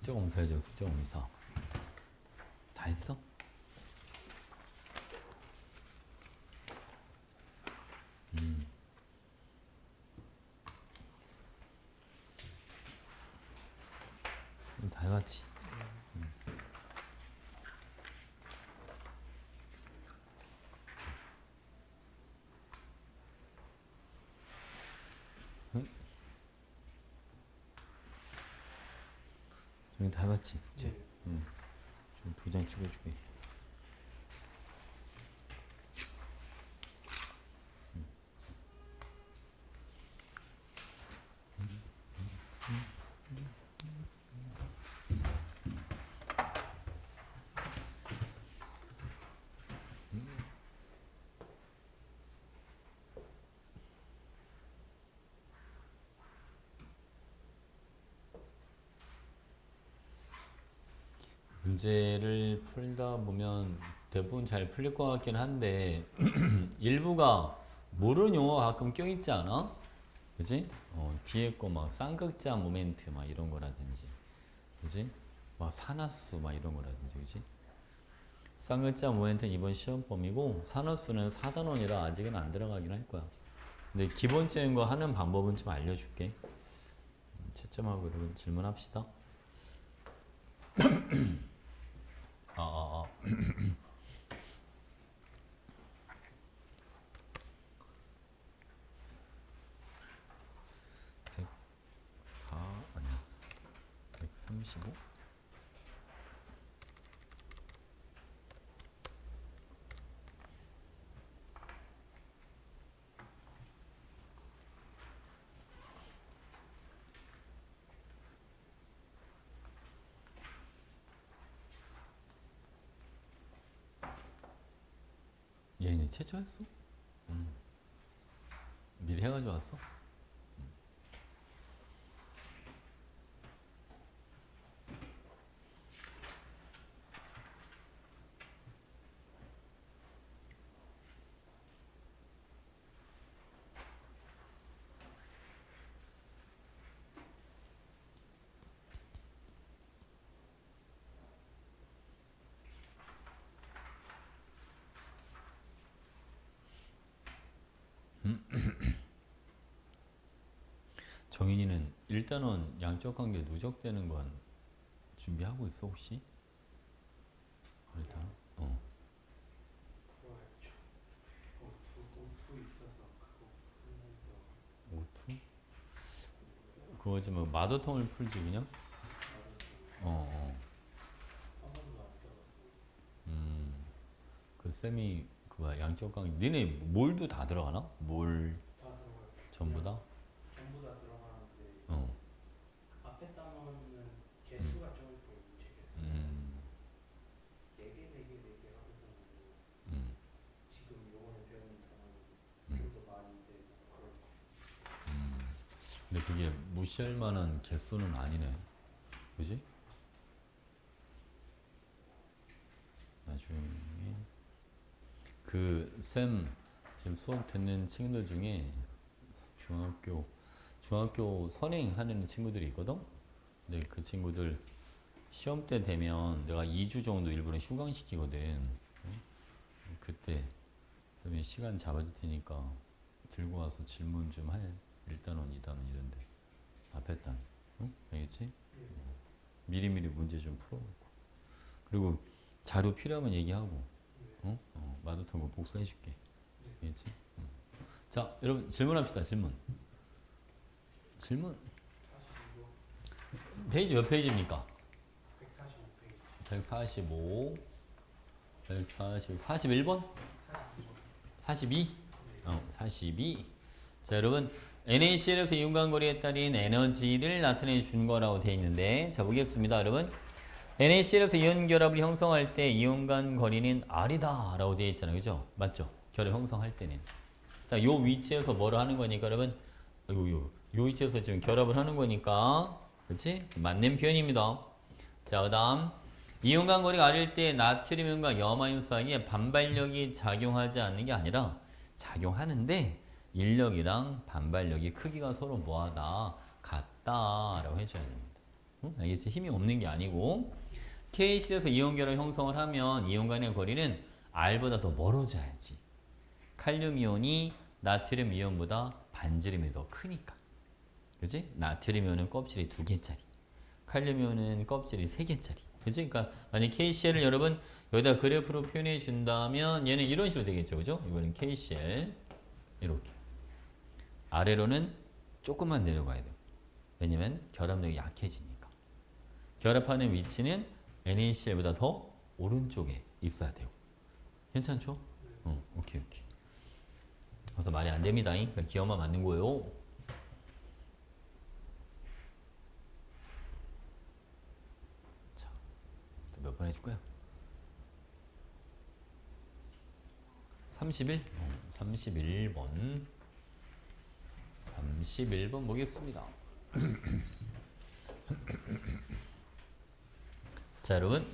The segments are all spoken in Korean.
숙제 검사해줘. 숙제 검사. 다 했어? 다 해봤지? 응? 저기 다 해봤지? 숙제? 네. 응. 좀 도장 찍어주게. 문제를 풀다 보면 대부분 잘 풀릴 것 같긴 한데 일부가 모르는 용어가 가끔 껴있지 않아? 그지? 뒤에 거 막 쌍극자 모멘트 막 이런 거라든지 그지? 막 산화수 막 이런 거라든지 그지? 쌍극자 모멘트는 이번 시험 범위고 산화수는 4단원이라 아직은 안 들어가긴 할 거야. 근데 기본적인 거 하는 방법은 좀 알려줄게. 채점하고 여러분 질문합시다. 아, 아, 아. 104 아니야 135? 얘는 최초였어? 미리 해가지고 왔어? 정인이는 일단은 양적 관계 누적되는 건 준비하고 있어 혹시? 일단 풀어야죠. 오투 있어서 그거 풀면서 오투? 그거지 뭐 마더통을 풀지 그냥? 나름 어, 어. 한 번도 안 써봤어요. 그 쌤이 그거야 양적 관계 니네 몰도 다 들어가나? 몰 다 들어가요. 전부 다? 전부 다 들어가는데 어. 앞에 단어는 개수가 적을 거예요. 문제 개수. 음. 4개 하고 있었는데 음. 지금 요번에 배우는 단어는 좀 더 많이 되고 그럴 거예요. 근데 그게 무시할 만한 개수는 아니네. 그지? 나중에 그 쌤 지금 수업 듣는 친구들 중에 중학교 선행하는 친구들이 있거든? 근데 그 친구들 시험 때 되면 내가 2주 정도 일부러 휴강시키거든. 응? 그때 쌤이 시간 잡아줄 테니까 들고 와서 질문 좀 할. 1단원, 2단원 이런데. 앞에 단. 응? 알겠지? 예. 미리미리 문제 좀 풀어놓고. 그리고 자료 필요하면 얘기하고. 네. 어? 마도통 거 복사해줄게. 네. 알겠지? 자, 여러분 질문합시다. 질문. 42번 페이지 몇 페이지입니까? 145페이지 145, 41번? 42번 42? 네. 42. 자, 여러분 NaCl에서 이온광거리에 따른 에너지를 나타내 준 거라고 되어 있는데 자, 보겠습니다. 여러분 NaCl에서 이온 결합을 형성할 때 이온 간 거리는 R이다 라고 되어 있잖아요. 그죠? 맞죠? 결합 형성할 때는. 이 위치에서 뭐를 하는 거니까 여러분 요 위치에서 지금 결합을 하는 거니까 그렇지? 맞는 표현입니다. 자, 그 다음 이온간 거리가 R일 때 나트륨과 염화이온 사이에 반발력이 작용하지 않는 게 아니라 작용하는데 인력이랑 반발력이 크기가 서로 뭐하다 같다라고 해줘야 됩니다. 알겠지? 힘이 없는 게 아니고 KC에서 이온 결합 형성을 하면 이온 간의 거리는 R보다 더 멀어져야지. 칼륨 이온이 나트륨 이온보다 반지름이 더 크니까. 그지? 나트륨 이온은 껍질이 2개짜리. 칼륨 이온은 껍질이 3개짜리. 그지? 그러니까 만약 KCl을 여러분 여기다 그래프로 표현해 준다면 얘는 이런 식으로 되겠죠. 그죠? 이거는 KCl 이렇게. 아래로는 조금만 내려가야 돼요. 왜냐면 결합력이 약해지니까. 결합하는 위치는 NaCl보다 더 오른쪽에 있어야 돼요. 괜찮죠? 오케이. 그래서 말이 안 됩니다. 그러니까 기억만 맞는 거예요. 자, 몇 번 해줄 거야? 31? 31번. 31번 보겠습니다. 자, 여러분.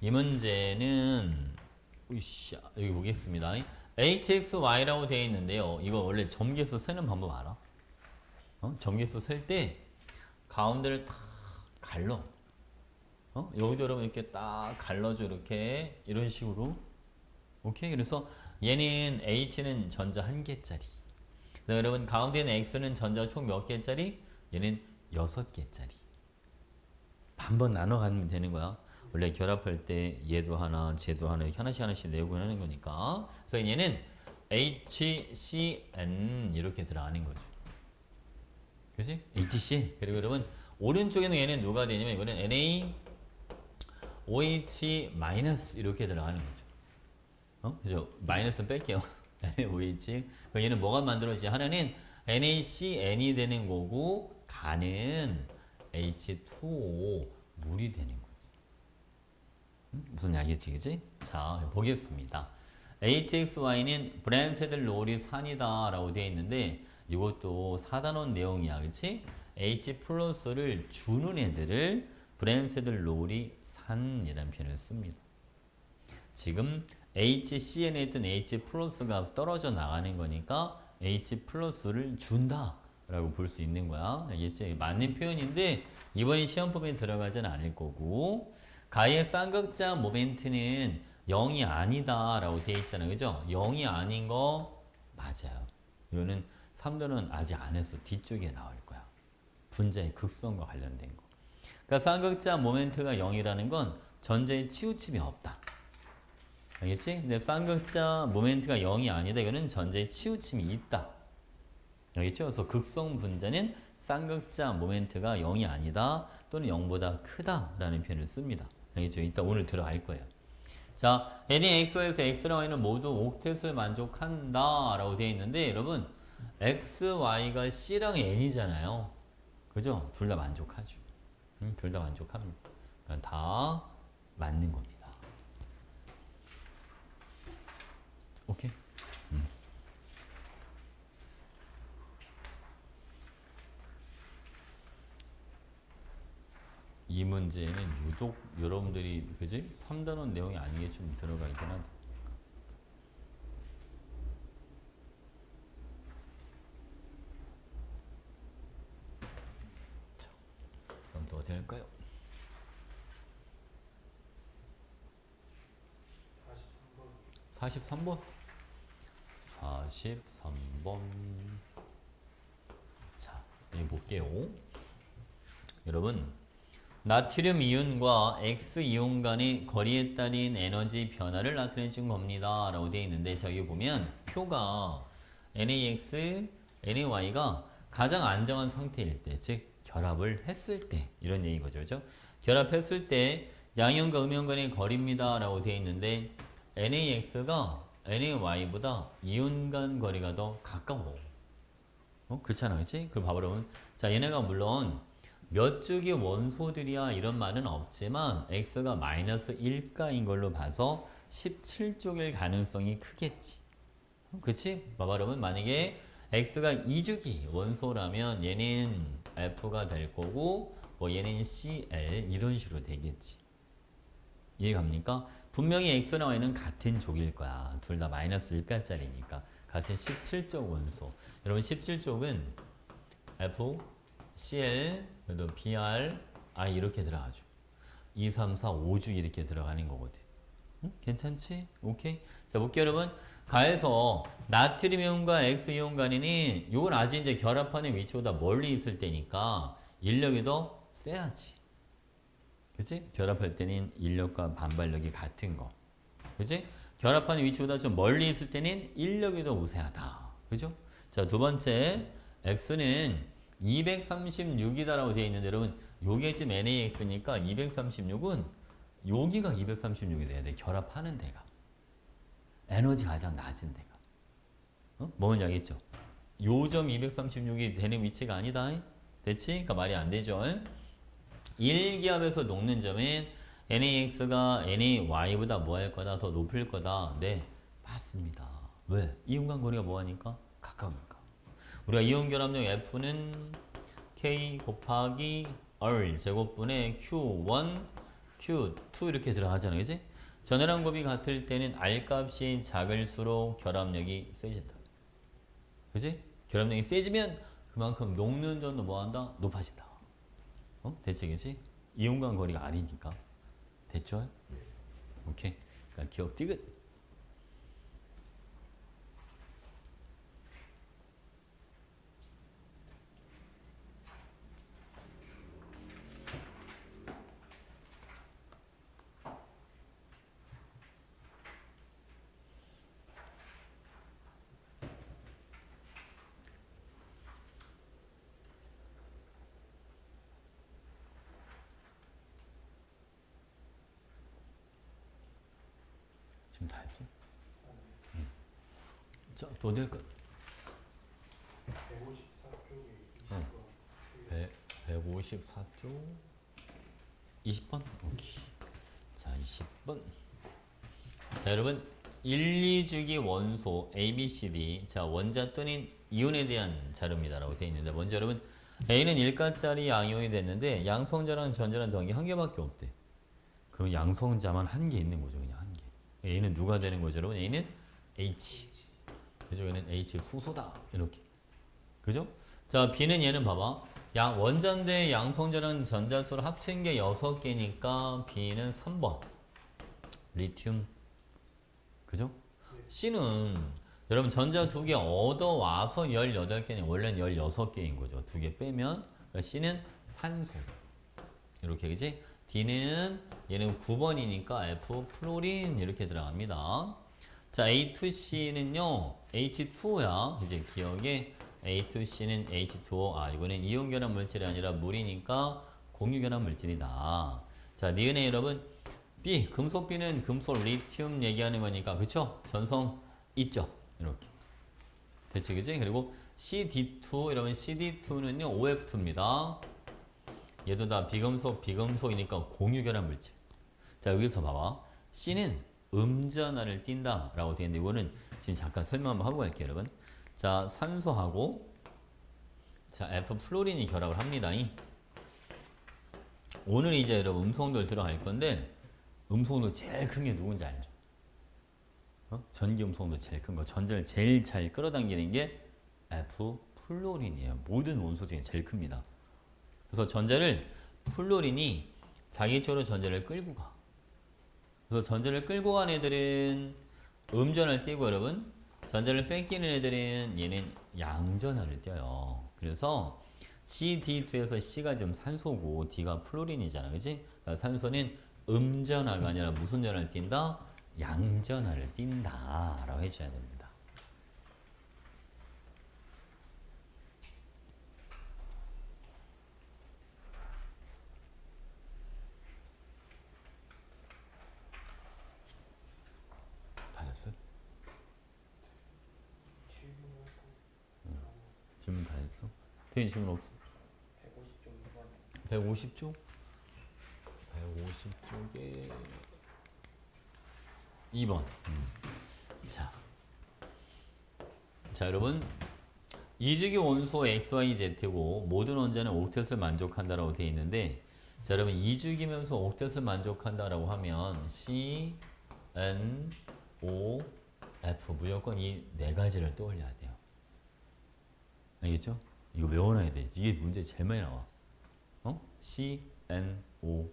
이 문제는 으쌰, 여기 보겠습니다. HXY라고 되어 있는데요. 이거 원래 점개수 세는 방법 알아? 점개수 셀 때 가운데를 딱 갈러. 여기도 여러분 이렇게 딱 갈러줘. 이렇게 이런 식으로. 오케이. 그래서 얘는 H는 전자 1개짜리. 여러분 가운데는 X는 전자 총 몇 개짜리? 얘는 6개짜리. 반번 나눠 가면 되는 거야. 원래 결합할 때 얘도 하나, 쟤도 하나 이렇게 하나씩 내고 하는 거니까. 그래서 얘는 HCN 이렇게 들어가는 거죠. 그치? HC. 그리고 여러분 오른쪽에는 얘는 누가 되냐면 이거는 NaOH 마이너스 이렇게 들어가는 거죠. 그죠? 마이너스 뺄게요. OH. 얘는 뭐가 만들어지지? 하나는 NaCN이 되는 거고 가는 H2O 물이 되는 거지. 무슨 알겠지, 그지? 자, 보겠습니다. HXY는 브랜세들 롤이 산이다라고 되어 있는데 이것도 4단원 내용이야, 그치? H 플러스를 주는 애들을 브랜세들 롤이 산이라는 표현을 씁니다. 지금 HCN에 있던 H 플러스가 떨어져 나가는 거니까 H 플러스를 준다라고 볼 수 있는 거야. 알겠지? 맞는 표현인데 이번에 시험법에 들어가지는 않을 거고 가의 쌍극자 모멘트는 0이 아니다 라고 되어 있잖아요. 그죠? 0이 아닌 거 맞아요. 이거는 3도는 아직 안 했어. 뒤쪽에 나올 거야. 분자의 극성과 관련된 거. 그러니까 쌍극자 모멘트가 0이라는 건 전자의 치우침이 없다. 알겠지? 근데 쌍극자 모멘트가 0이 아니다. 이거는 전자의 치우침이 있다. 알겠죠? 그래서 극성 분자는 쌍극자 모멘트가 0이 아니다. 또는 0보다 크다라는 표현을 씁니다. 알겠죠? 이따 오늘 들어갈 거예요. 자, NaXO에서 X랑 Y는 모두 옥텟을 만족한다 라고 되어 있는데 여러분 X, Y가 C랑 N이잖아요. 그죠? 둘 다 만족하죠. 둘 다 만족합니다. 그러니까 다 맞는 겁니다. 오케이? 이 문제는 유독 여러분들이 그지? 3단원 내용이 아니게 좀 들어가 있긴 한데. 자, 그럼 또 어디 할까요? 43번. 43번. 자, 여기 볼게요. 여러분, 나트륨 이온과 X 이온 간의 거리에 따른 에너지 변화를 나타내준 겁니다. 라고 되어 있는데, 자, 여기 보면 표가 NaX, NaY가 가장 안정한 상태일 때, 즉, 결합을 했을 때, 이런 얘기인 거죠. 그죠? 결합했을 때, 양이온과 음이온 간의 거리입니다. 라고 되어 있는데, NaX가 NaY보다 이온 간 거리가 더 가까워. 그렇잖아, 그치? 그 봐봐, 여러분. 자, 얘네가 물론 몇 쪽의 원소들이야 이런 말은 없지만 X가 마이너스 1가인 걸로 봐서 17쪽일 가능성이 크겠지. 그치? 봐봐, 여러분. 만약에 X가 2주기 원소라면 얘는 F가 될 거고 뭐 얘는 Cl 이런 식으로 되겠지. 이해갑니까? 분명히 X랑 Y는 같은 족일 거야. 둘 다 마이너스 1가짜리니까. 같은 17족 원소. 여러분 17족은 F, Cl, 그래도 Br, 이렇게 들어가죠. 2, 3, 4, 5주 이렇게 들어가는 거거든. 응? 괜찮지? 오케이. 자, 볼게요, 여러분. 가에서 나트륨이온과 X이온 간에는 이건 아직 이제 결합하는 위치보다 멀리 있을 때니까 인력이 더 세야지. 그치? 결합할 때는 인력과 반발력이 같은 거. 그치? 결합하는 위치보다 좀 멀리 있을 때는 인력이 더 우세하다. 그죠? 자, 두 번째. X는 236이다라고 되어 있는데 여러분 요게 지금 NaX니까 236은 여기가 236이 돼야 돼. 결합하는 데가. 에너지 가장 낮은 데가. 뭔지 알겠죠? 요점 236이 되는 위치가 아니다. 됐지? 그러니까 말이 안 되죠. 1기압에서 녹는 점은 NaX가 NaY보다 뭐 할 거다? 더 높을 거다. 네, 맞습니다. 왜? 이온간 거리가 뭐 하니까? 가까우니까. 우리가 이온 결합력 F는 K 곱하기 R 제곱분의 Q1, Q2 이렇게 들어가잖아요. 그지? 전해량 곱이 같을 때는 R 값이 작을수록 결합력이 세진다. 그지? 결합력이 세지면 그만큼 녹는 점도 뭐한다? 높아진다. 대체 그지? 이온간 거리가 R이니까. 됐죠? 오케이. 그러니까 기억 디귿. 지금 다 했어? 자, 또 어디 할까? 154쪽에 20번 154쪽 20번? 오케이. 자, 20번. 자, 여러분 1, 2주기 원소 A, B, C, D. 자, 원자 또는 이온에 대한 자료입니다라고 되어 있는데 먼저 여러분 A는 1가짜리 양이온이 됐는데 양성자랑 전자랑 더한 게 한 개밖에 없대. 그럼 양성자만 한 개 있는 거죠. 그냥 한 개. A는 누가 되는 거죠, 여러분? A는 H. 그죠? 얘는 H 수소다. 이렇게. 그죠? 자, B는 얘는 봐봐. 원자인데 양성자랑 전자수를 합친 게 6개니까 B는 3번. 리튬. 그죠? C는 여러분 전자 2개 얻어와서 18개니 원래는 16개인 거죠. 2개 빼면 그러니까 C는 산소. 이렇게 그지? D는 얘는 9번이니까 F 플로린 이렇게 들어갑니다. 자, A2C는요. H2야. 이제 기억에 A2C는 H2O. 이거는 이온 결합 물질이 아니라 물이니까 공유 결합 물질이다. 자, 니은에 여러분 B, 금속 B는 금속 리튬 얘기하는 거니까 그쵸? 전성 있죠? 이렇게. 대체 그지? 그리고 CD2 여러분 CD2는요. OF2입니다. 얘도 다 비금속이니까 공유 결합 물질. 자, 여기서 봐봐. C는 음전하를 띈다 라고 되어 있는데 이거는 지금 잠깐 설명 한번 하고 갈게요, 여러분. 자, 산소하고 자, F 플로린이 결합을 합니다. 오늘 이제 여러분 음성들 들어갈 건데 음성도 제일 큰 게 누군지 알죠? 전기 음성도 제일 큰 거. 전자를 제일 잘 끌어당기는 게 F 플로린이에요. 모든 원소 중에 제일 큽니다. 그래서 전자를 플로린이 자기 쪽으로 전자를 끌고 가. 그래서 전자를 끌고 간 애들은 음전을 띄고 여러분 전자를 뺏기는 애들은 얘는 양전하를 띄어요. 그래서 CD2에서 C가 지금 산소고 D가 플로린이잖아. 그지? 그러니까 산소는 음전하가 아니라 무슨 전하를 띈다? 양전하를 띈다 라고 해줘야 됩니다. 다 됐어요? 질문 다 했어? 대인 질문 없어? 150쪽 2번 150쪽? 150쪽에 2번. 자, 여러분 이주기 원소 XYZ고 모든 원자는 옥텟을 만족한다라고 되어 있는데 자, 여러분 이주기면서 옥텟을 만족한다라고 하면 C, N, O, F 무조건 이 네 가지를 떠올려야 돼요. 알겠죠? 이거 외워놔야 돼. 이게 문제 제일 많이 나와. C, NOF.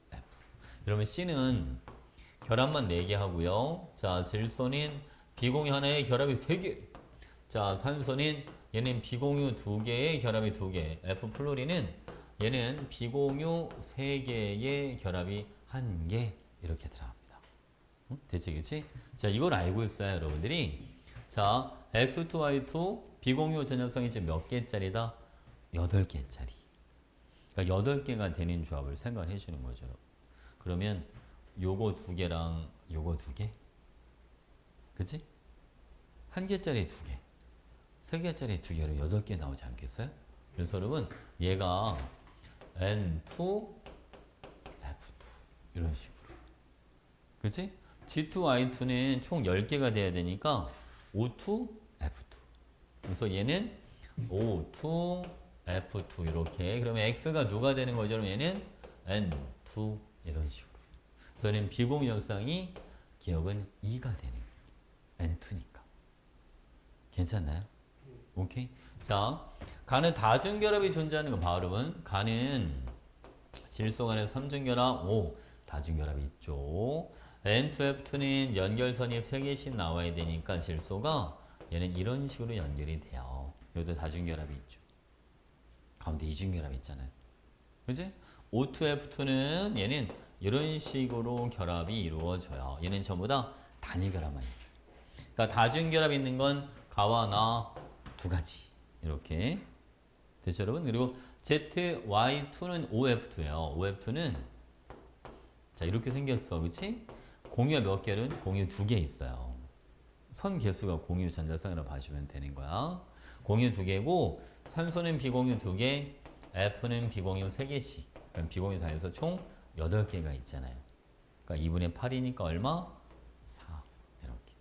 그러면 C는 결합만 4개 하고요. 자, 질소는 비공유 하나에 결합이 3개. 자, 산소는 얘는 비공유 2개에 결합이 2개. F 플로리는 얘는 비공유 3개의 결합이 1개. 이렇게 들어갑니다. 응? 됐지, 그치? 자, 이걸 알고 있어요, 여러분들이. 자, X2Y2 비공유 전역성이 지금 몇 개짜리다? 8개짜리. 그러니까 8개가 되는 조합을 생각해 주는 거죠. 그러면 요거 2개랑 요거 2개? 그치? 1개짜리 2개. 3개짜리 2개로 8개 나오지 않겠어요? 그래서 여러분, 얘가 N2, F2. 이런 식으로. 그치? G2, Y2는 총 10개가 돼야 되니까 O2, F2. 그래서 얘는 O2, F2 이렇게. 그러면 X가 누가 되는 거죠? 그럼 얘는 N2 이런 식으로. 그래서 얘는 비공유 역상이 기억은 2가 되는 거예요. N2니까. 괜찮나요? 오케이. 자, 간은 다중결합이 존재하는 거 봐, 여러분. 간은 질소 간의 3중결합, 오, 다중결합이 있죠. N2F2는 연결선이 3개씩 나와야 되니까 질소가 얘는 이런 식으로 연결이 돼요. 여기도 다중결합이 있죠. 가운데 이중결합이 있잖아요. 그지? O2F2는 얘는 이런 식으로 결합이 이루어져요. 얘는 전부 다 단위결합만 있죠. 그러니까 다중결합 있는 건 가와 나 두 가지. 이렇게. 됐죠, 여러분? 그리고 ZY2는 OF2예요. OF2는 자, 이렇게 생겼어. 그치? 공유가 몇 개는? 공유 2개 있어요. 선 개수가 공유 전자쌍이라고 봐주면 되는 거야. 공유 2개고 산소는 비공유 2개, F는 비공유 3개씩. 그럼 비공유 단위에서 총 8개가 있잖아요. 그러니까 2분의 8이니까 얼마? 4. 이렇게.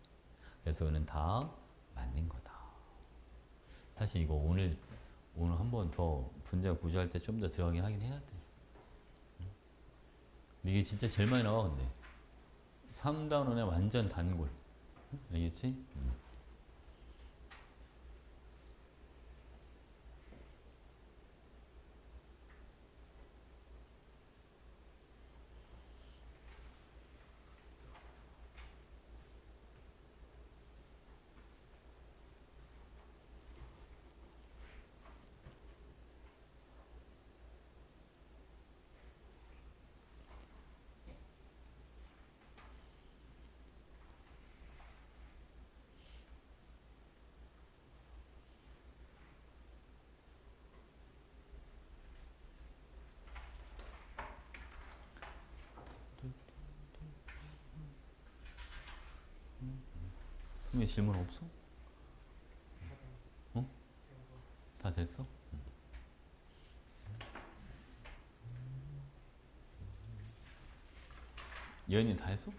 그래서 이거는 다 맞는 거다. 사실 이거 오늘 한 번 더 분자 구조할 때 좀 더 들어가긴 하긴 해야 돼. 이게 진짜 제일 많이 나와, 근데. 3단원의 완전 단골. 알겠지? 선생님 질문 없어? 어? 다 됐어? 예은이 다 했어?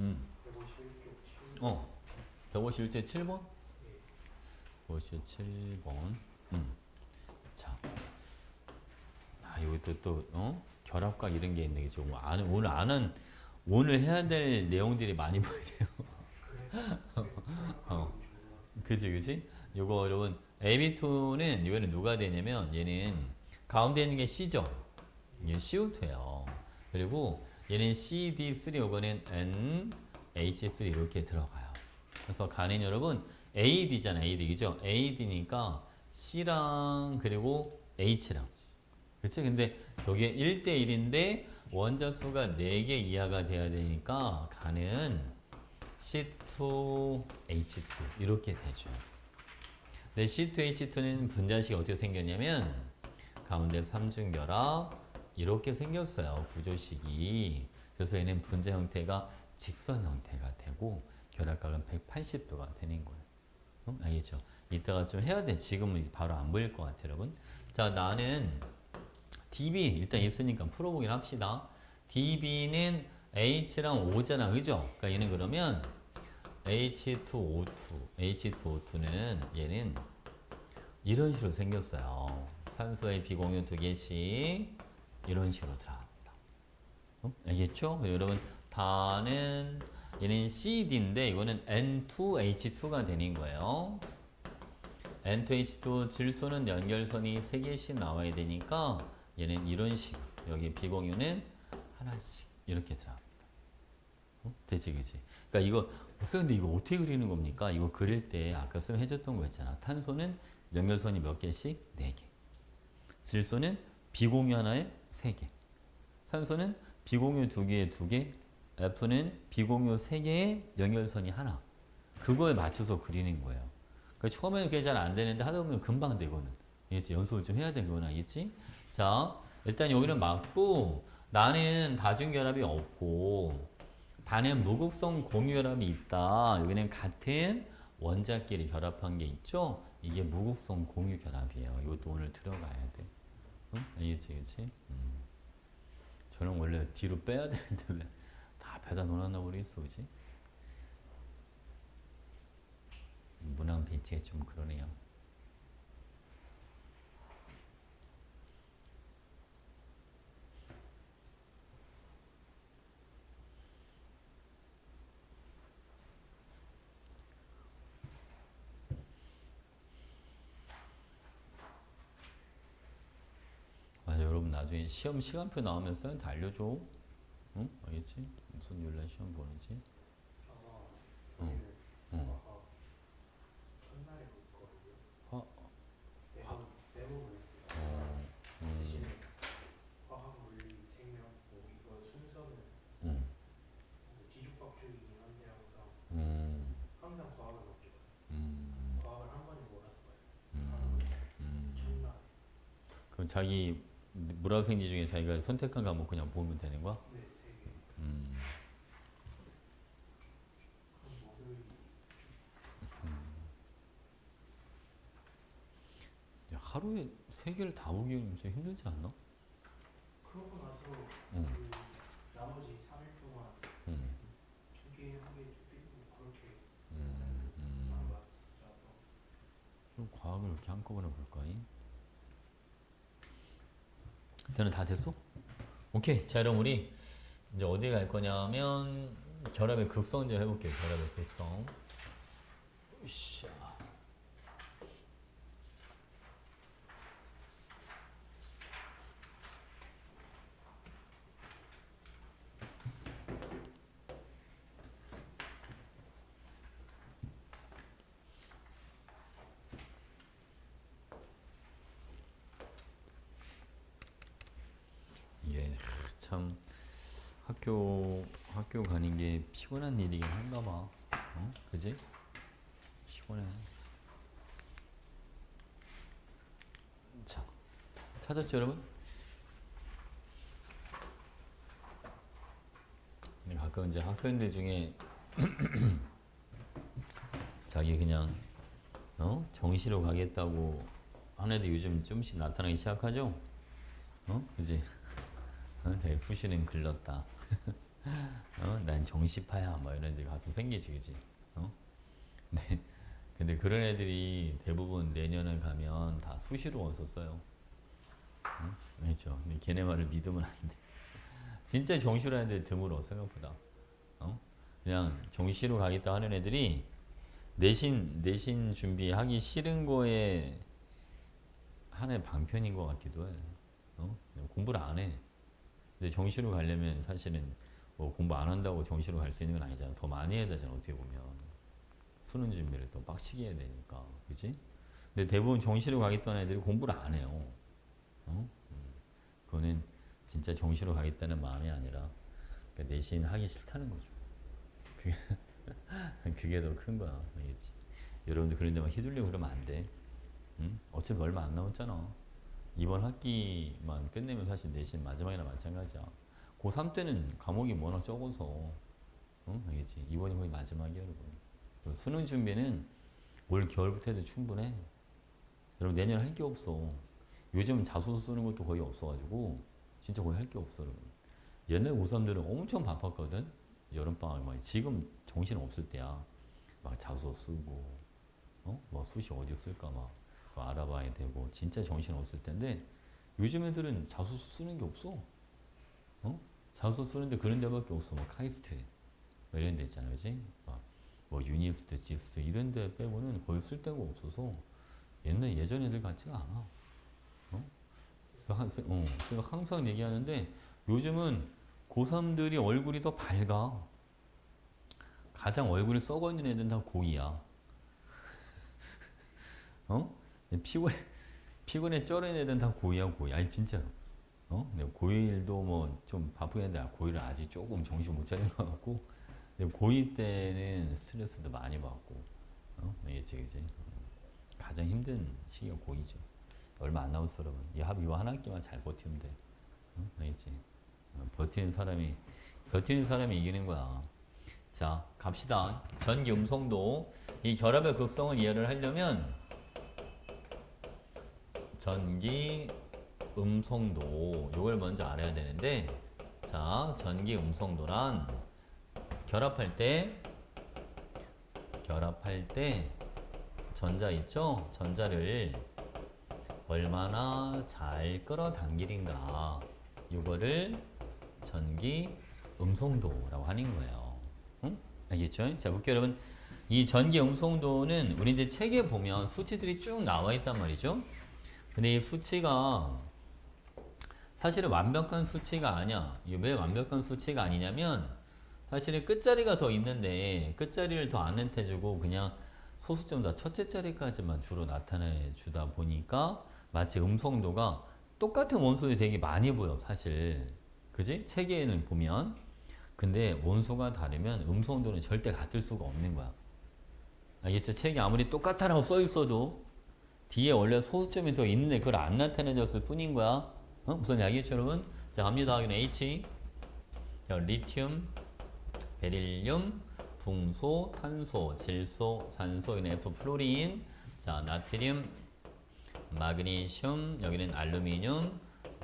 응. 151쪽 7. 151제 7번? 151제 7번. 자. 아, 여기 결합각 이런 게 있네. 그치? 오늘 해야 될 내용들이 많이 보이네요. 그지? 요거 여러분, AB2는 이거는 누가 되냐면 얘는 가운데 있는 게 C죠. 이게 CO2예요. 그리고 얘는 CD3, 요거는 NH3 이렇게 들어가요. 그래서 간은 여러분 AD잖아요. AD, 그죠? AD니까 C랑 그리고 H랑. 그치? 근데 저게 1대1인데 원자수가 4개 이하가 돼야 되니까 간은 C2H2 이렇게 되죠. 근데 C2H2는 분자식이 어떻게 생겼냐면 가운데 3중결합 이렇게 생겼어요. 구조식이. 그래서 얘는 분자 형태가 직선 형태가 되고 결합각은 180도가 되는 거예요. 알겠죠? 이따가 좀 해야 돼. 지금은 바로 안 보일 것 같아요, 여러분. 자, 나는 DB 일단 있으니까 풀어보긴 합시다. DB는 H랑 O잖아, 그죠? 그러니까 얘는 그러면 H2O2, H2O2는 얘는 이런 식으로 생겼어요. 산소의 비공유 2개씩 이런 식으로 들어갑니다. 알겠죠? 여러분 4는 얘는 CD인데 이거는 N2H2가 되는 거예요. N2H2 질소는 연결선이 3개씩 나와야 되니까 얘는 이런 식으로 여기 비공유는 하나씩 이렇게 들어갑니다. 되지 그지? 그러니까 이거 근데 이거 어떻게 그리는 겁니까? 이거 그릴 때 아까 쌤 해줬던 거 있잖아. 탄소는 연결선이 몇 개씩? 4개. 질소는 비공유 하나에 3개. 산소는 비공유 2개에 2개. F는 비공유 3개에 연결선이 하나. 그거에 맞춰서 그리는 거예요. 그러니까 처음에는 그게 잘 안 되는데 하다 보면 금방 되거든. 알겠지? 연습을 좀 해야 되는 건 알겠지? 자, 일단 여기는 맞고 나는 다중결합이 없고 단은 무극성 공유결합이 있다. 여기는 같은 원자끼리 결합한 게 있죠? 이게 무극성 공유결합이에요. 이것도 오늘 들어가야 돼. 응? 알겠지? 그치? 저는 원래 뒤로 빼야 되는데 왜 다 앞에다 놓았나 모르겠어. 그치? 문항 배치가 좀 그러네요. 맞아, 여러분 나중에 시험 시간표 나오면 쌤한테 알려줘. 응? 알겠지? 무슨 요일날 시험 보는지. 저희는 응. 첫날에 볼 거고요. 화, 데모를 했습니다. 어, 대신에 화학, 물리, 생명 이거 순서는 응. 뒤죽박죽이긴 한데 음, 항상 과학을 먼저 봐요. 음, 과학을 한 번에 몰아서 봐요. 음. 첫날. 그럼 자기 물학생지 중에 자기가 선택한 과목 그냥 보면 되는 거야? 네, 세 개. 음, 그럼 목요일 야, 하루에 3개를 다 보기는 좀 힘들지 않나? 그러고 나서 응. 나머지 3일 동안 음, 2개 하게 뭐 그렇게 음. 안 맞아서 그럼 과학을 이렇게 한꺼번에 볼까잉? 너는 다 됐어? 오케이. 자, 그럼 우리 이제 어디 갈 거냐면 결합의 극성 좀 해볼게요. 결합의 극성. 으쌰. 이게 참 학교 가는 게 피곤한 일이긴 한가 봐. 어? 그지? 피곤해. 자, 찾았죠, 여러분? 근데 가끔 이제 학생들 중에 자기 그냥 정시로 가겠다고 하는 애들 요즘 좀씩 나타나기 시작하죠? 그지? 되게 수시는 글렀다. 난 정시파야. 뭐 이런 애들 가끔 생기지, 그지? 네. 근데 그런 애들이 대부분 내년에 가면 다 수시로 왔었어요. 그렇죠. 근데 걔네 말을 믿으면 안 돼. 진짜 정시로 하는 애들 드물어, 생각보다. 그냥 정시로 가겠다 하는 애들이 내신 준비하기 싫은 거에 하나의 방편인 것 같기도 해. 공부를 안 해. 근데 정시로 가려면 사실은 뭐 공부 안 한다고 정시로 갈 수 있는 건 아니잖아. 더 많이 해야 되잖아, 어떻게 보면. 수능 준비를 더 빡시게 해야 되니까. 그지? 근데 대부분 정시로 가겠다는 애들이 공부를 안 해요. 그거는 진짜 정시로 가겠다는 마음이 아니라 그러니까 내신 하기 싫다는 거죠. 그게 더 큰 거야. 알겠지? 여러분들 그런 데만 휘둘리고 그러면 안 돼. 응? 어차피 얼마 안 남았잖아. 이번 학기만 끝내면 사실 내신 마지막이나 마찬가지야. 고3 때는 과목이 워낙 적어서 알겠지? 이번이 거의 마지막이야, 여러분. 수능 준비는 올 겨울부터 해도 충분해. 여러분 내년 할 게 없어. 요즘 자소서 쓰는 것도 거의 없어가지고 진짜 거의 할 게 없어, 여러분. 옛날 고3들은 엄청 바빴거든. 여름방학 막 지금 정신 없을 때야. 막 자소서 쓰고 막 수시 어디 쓸까 막 알아봐야 되고 진짜 정신 없을 텐데 요즘 애들은 자소서 쓰는 게 없어. 사소 쓰는데 그런 데밖에 없어. 뭐 카이스트 뭐 이런 데 있잖아, 그지? 뭐 유니스트, 지스트 이런 데 빼고는 거의 쓸 데가 없어서 예전 애들 같지가 않아. 어? 그래서 항상 얘기하는데 요즘은 고3들이 얼굴이 더 밝아. 가장 얼굴이 썩어 있는 애들은 다 고2야. 어? 피곤해 쩔은 애들은 다 고2야, 고2. 아니, 진짜로. 근데 고1도 뭐 좀 바쁜 애들, 고1은 아직 조금 정신 못 차린 것 같고, 근데 고2 때는 스트레스도 많이 받고, 알겠지, 그지? 가장 힘든 시기가 고2죠. 얼마 안 남았어, 여러분. 이거 한 학기만 잘 버티면 돼. 알겠지? 버티는 사람이 이기는 거야. 자, 갑시다. 전기 음성도. 이 결합의 극성을 이해를 하려면, 전기 음성도 요걸 먼저 알아야 되는데, 자, 전기 음성도란 결합할 때 전자 있죠? 전자를 얼마나 잘 끌어당기는가, 요거를 전기 음성도라고 하는 거예요. 응? 알겠죠? 자, 볼게요, 여러분. 이 전기 음성도는 우리 이제 책에 보면 수치들이 쭉 나와 있단 말이죠. 근데 이 수치가 사실은 완벽한 수치가 아니야. 이게 왜 완벽한 수치가 아니냐면 사실은 끝자리가 더 있는데 끝자리를 더 안 나타내주고 그냥 소수점 첫째 자리까지만 주로 나타내 주다 보니까 마치 음성도가 똑같은 원소들이 되게 많이 보여, 사실. 그지? 책에는 보면. 근데 원소가 다르면 음성도는 절대 같을 수가 없는 거야. 알겠죠? 책이 아무리 똑같다라고 써 있어도 뒤에 원래 소수점이 더 있는데 그걸 안 나타내줬을 뿐인 거야. 무슨 이야기죠, 여러분? 자, 갑니다. 여기는 H. 자, 리튬, 베릴륨, 붕소, 탄소, 질소, 산소, 여기는 F, 플로린. 자, 나트륨, 마그네슘, 여기는 알루미늄,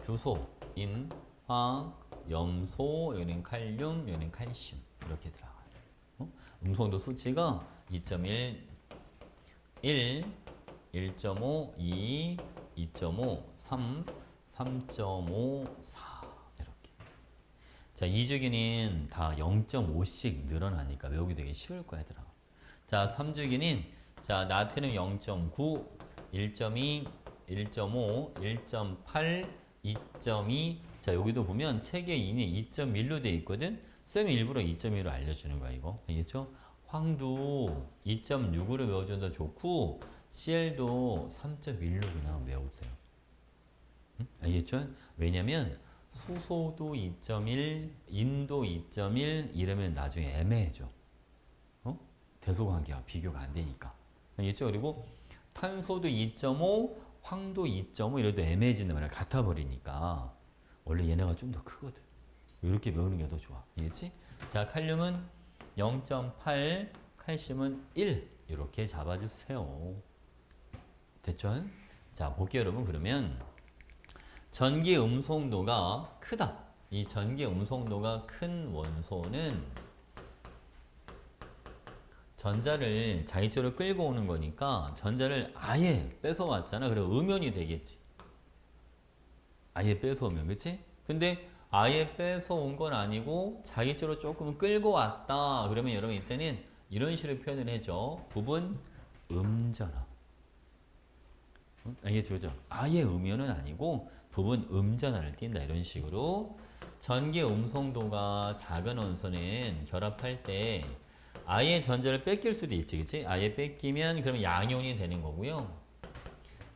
규소, 인, 화학, 염소, 여기는 칼륨, 여기는 칼슘. 이렇게 들어가요. 음성도 수치가 2.1, 1, 1.5, 2, 2.5, 3, 3.5, 4 이렇게. 자, 이주기는 다 0.5씩 늘어나니까 외우기 되게 쉬울 거야, 얘들아. 자, 3주기는 자, 나트륨 0.9, 1.2, 1.5, 1.8, 2.2. 자, 여기도 보면 책에 2는 2.1로 돼 있거든. 쌤이 일부러 2.1로 알려주는 거야, 이거. 알겠죠? 황도 2.6으로 외워줘도 좋고 CL도 3.1로 그냥 외우세요. 알겠죠? 왜냐면 수소도 2.1, 인도 2.1 이러면 나중에 애매해져. 대소관계가 비교가 안 되니까. 알겠죠? 그리고 탄소도 2.5, 황도 2.5 이래도 애매해지는 말이야. 같아 버리니까. 원래 얘네가 좀 더 크거든. 이렇게 외우는 게 더 좋아. 알겠지? 자, 칼륨은 0.8, 칼슘은 1 이렇게 잡아주세요. 됐죠? 자, 볼게요, 여러분. 그러면 전기 음성도가 크다. 이 전기 음성도가 큰 원소는 전자를 자기 쪽으로 끌고 오는 거니까 전자를 아예 뺏어왔잖아. 그럼 음연이 되겠지. 아예 뺏어오면, 그치? 근데 아예 뺏어온 건 아니고 자기 쪽으로 조금 끌고 왔다. 그러면 여러분 이때는 이런 식으로 표현을 해줘. 부분 음전압. 알겠죠? 그죠? 아예 음연은 아니고 부분 음전압을 띈다. 이런 식으로. 전기 음성도가 작은 원소는 결합할 때 아예 전자를 뺏길 수도 있지, 그치? 아예 뺏기면 그러면 양이온이 되는 거고요.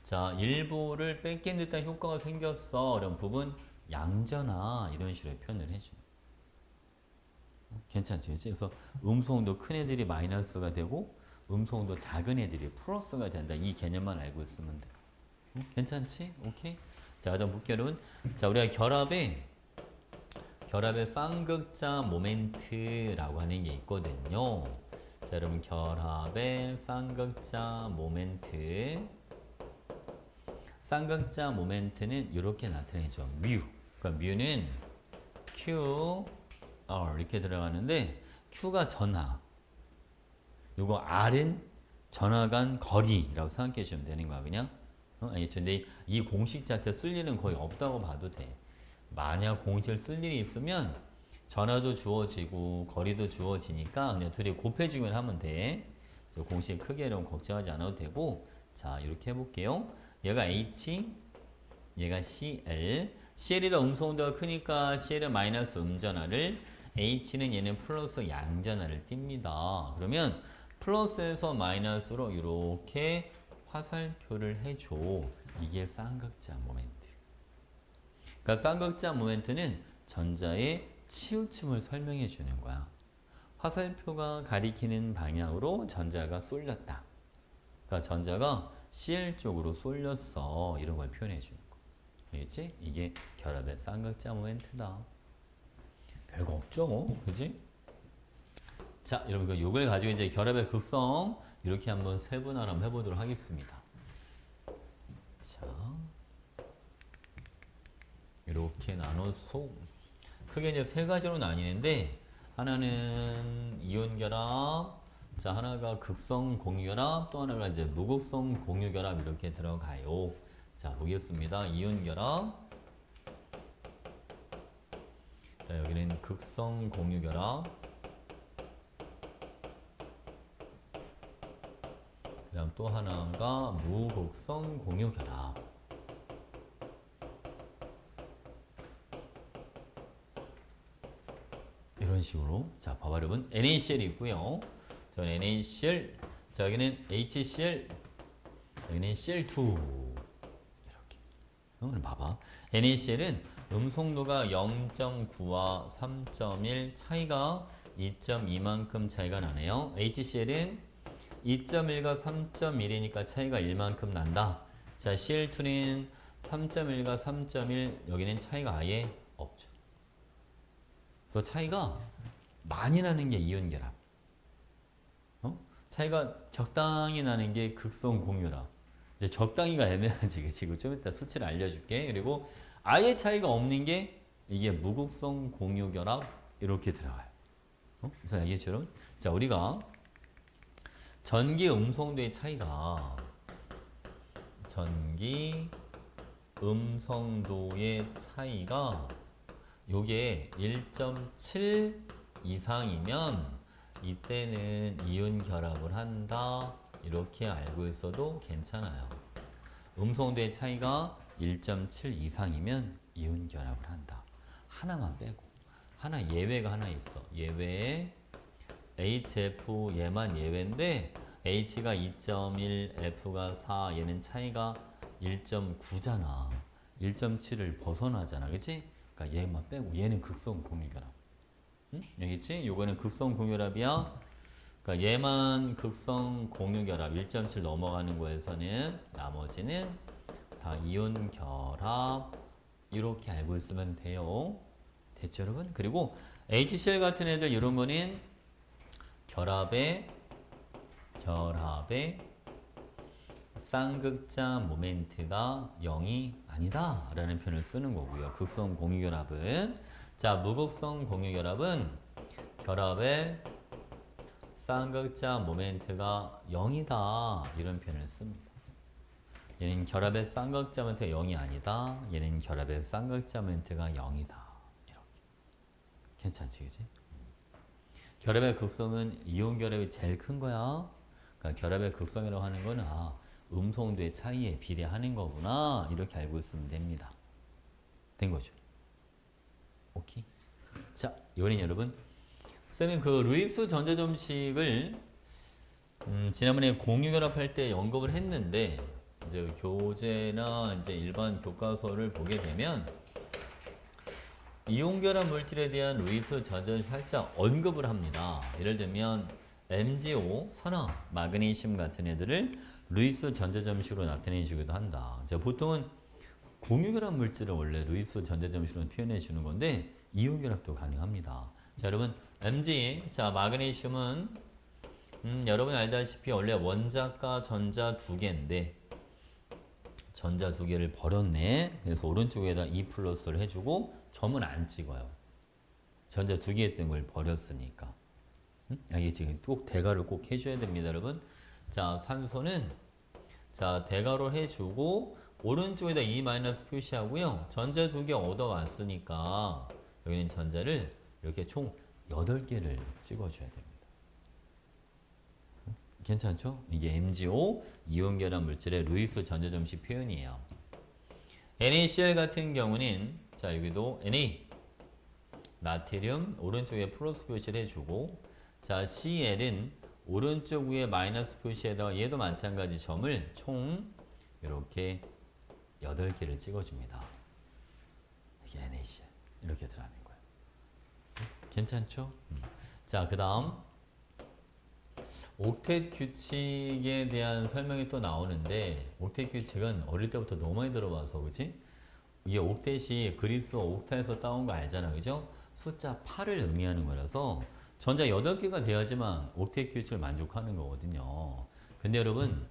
자, 일부를 뺏긴 듯한 효과가 생겼어. 그럼 부분 양전하 이런 식으로 표현을 해줘. 괜찮지, 그치? 그래서 음성도 큰 애들이 마이너스가 되고 음성도 작은 애들이 플러스가 된다. 이 개념만 알고 있으면 돼. 괜찮지? 오케이. 자, 그다음 볼게요, 여러분. 자, 우리가 결합의 쌍극자 모멘트라고 하는 게 있거든요. 자, 여러분 결합의 쌍극자 모멘트. 쌍극자 모멘트는 이렇게 나타내죠. 뮤. 그러니까 뮤는 Q, R 이렇게 들어가는데 Q가 전하. 요거 R은 전하 간 거리라고 생각해 주시면 되는 거야, 그냥. 알겠죠? 근데 이 공식 자체 쓸 일은 거의 없다고 봐도 돼. 만약 공식을 쓸 일이 있으면 전화도 주어지고 거리도 주어지니까 그냥 둘이 곱해주기만 하면 돼. 저 공식 크기는 걱정하지 않아도 되고 자 이렇게 해볼게요. 얘가 H 얘가 CL CL이 더 음성도가 크니까 CL은 마이너스 음전화를 H는 얘는 플러스 양전화를 띱니다. 그러면 플러스에서 마이너스로 이렇게 화살표를 해줘. 이게 쌍극자 모멘트. 그러니까 쌍극자 모멘트는 전자의 치우침을 설명해 주는 거야. 화살표가 가리키는 방향으로 전자가 쏠렸다. 그러니까 전자가 CL 쪽으로 쏠렸어. 이런 걸 표현해 주는 거. 알겠지? 이게 결합의 쌍극자 모멘트다. 별거 없죠? 그지? 자, 여러분 이걸 가지고 이제 결합의 극성 이렇게 한번 세분화를 한번 해보도록 하겠습니다. 자, 이렇게 나눠서 크게 이제 세 가지로 나뉘는데 하나는 이온 결합, 자 하나가 극성 공유 결합, 또 하나가 이제 무극성 공유 결합 이렇게 들어가요. 자 보겠습니다. 이온 결합, 자 여기는 극성 공유 결합, 그다음 또 하나가 무극성 공유 결합. 이런 식으로 자 봐봐 여러분 NaCl이 있고요. 저는 NaCl, 자 여기는 HCl, 여기는 Cl2 이렇게. 그럼 봐봐 NaCl은 음속도가 0.9와 3.1 차이가 2.2만큼 차이가 나네요. HCl은 2.1과 3.1이니까 차이가 1만큼 난다. 자 Cl2는 3.1과 3.1 여기는 차이가 아예 없죠. 그래서 차이가 많이 나는 게 이온 결합. 차이가 적당히 나는 게 극성 공유라. 이제 적당히가 애매하지, 그치? 좀 이따 수치를 알려줄게. 그리고 아예 차이가 없는 게 이게 무극성 공유 결합 이렇게 들어가요. 그래서 알겠죠? 자, 우리가 전기 음성도의 차이가 전기 음성도의 차이가 요게 1.7 이상이면 이때는 이온 결합을 한다. 이렇게 알고 있어도 괜찮아요. 음성도의 차이가 1.7 이상이면 이온 결합을 한다. 하나만 빼고. 하나 예외가 하나 있어. 예외에 HF 얘만 예외인데 H가 2.1, F가 4, 얘는 차이가 1.9잖아. 1.7을 벗어나잖아. 그치? 그러니까 얘만 빼고 얘는 극성 공유결합. 응? 알겠지? 요거는 극성 공유결합이야. 그러니까 얘만 극성 공유결합 1.7 넘어가는 거에서는 나머지는 다 이온 결합 이렇게 알고 있으면 돼요. 됐죠 여러분? 그리고 HCl 같은 애들 이런 거는 결합의 쌍극자 모멘트가 0이 아니다 라는 표현을 쓰는 거고요. 극성 공유결합은 자 무극성 공유결합은 결합의 쌍극자 모멘트가 0이다 이런 표현을 씁니다. 얘는 결합의 쌍극자 모멘트가 0이 아니다. 얘는 결합의 쌍극자 모멘트가 0이다. 이렇게 괜찮지 그치? 결합의 극성은 이온 결합이 제일 큰 거야. 그러니까 결합의 극성이라고 하는 거는 음성도의 차이에 비례하는 거구나 이렇게 알고 있으면 됩니다. 된 거죠. 오케이. 자, 이번엔 여러분 쌤이 그 루이스 전자점식을 지난번에 공유결합할 때 언급을 했는데 이제 교재나 이제 일반 교과서를 보게 되면 이온결합 물질에 대한 루이스 전자점식 살짝 언급을 합니다. 예를 들면 MgO, 산화, 마그네슘 같은 애들을 루이스 전자점식으로 나타내 주기도 한다. 자, 보통은 공유결합 물질을 원래 루이스 전자점식으로 표현해 주는 건데 이온결합도 가능합니다. 자, 여러분 Mg, 자 마그네슘은 여러분이 알다시피 원래 원자가 전자 두 개인데 전자 두 개를 버렸네. 그래서 오른쪽에다 2 플러스를 해주고 점은 안 찍어요. 전자 두 개 했던 걸 버렸으니까. 알겠지? 꼭 대괄호 꼭 해줘야 됩니다, 여러분. 자, 산소는 자 대괄호 해주고 오른쪽에다 2 마이너스 표시하고요. 전자 두 개 얻어왔으니까 여기는 전자를 이렇게 총 8개를 찍어줘야 됩니다. 괜찮죠? 이게 MgO 이온결합 물질의 루이스 전자점식 표현이에요. NaCl 같은 경우는 자 여기도 Na 나트륨 오른쪽에 플러스 표시를 해주고 자 Cl은 오른쪽 위에 마이너스 표시에다가 얘도 마찬가지 점을 총 이렇게 8개를 찍어줍니다. 이게 NaCl 이렇게 들어가는 거예요. 괜찮죠? 자 그 다음 옥텟 규칙에 대한 설명이 또 나오는데 옥텟 규칙은 어릴 때부터 너무 많이 들어봐서 그치? 이게 옥텟이 그리스어 옥타에서 따온 거 알잖아 그죠? 숫자 8을 의미하는 거라서 전자 8개가 돼야지만 옥텟 규칙을 만족하는 거거든요. 근데 여러분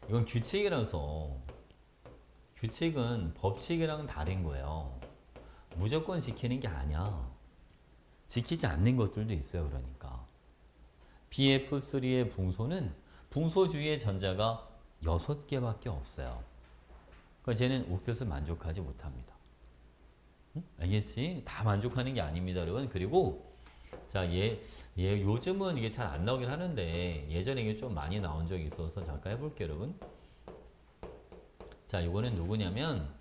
이건 규칙이라서 규칙은 법칙이랑 다른 거예요. 무조건 지키는 게 아니야. 지키지 않는 것들도 있어요. 그러니까 BF3의 붕소는 붕소 주위의 전자가 6개밖에 없어요. 그러니까 쟤는 옥텟을 만족하지 못합니다. 응? 알겠지? 다 만족하는 게 아닙니다, 여러분. 그리고 자, 얘 요즘은 이게 잘 안 나오긴 하는데 예전에 이게 좀 많이 나온 적이 있어서 잠깐 해볼게요, 여러분. 자, 이거는 누구냐면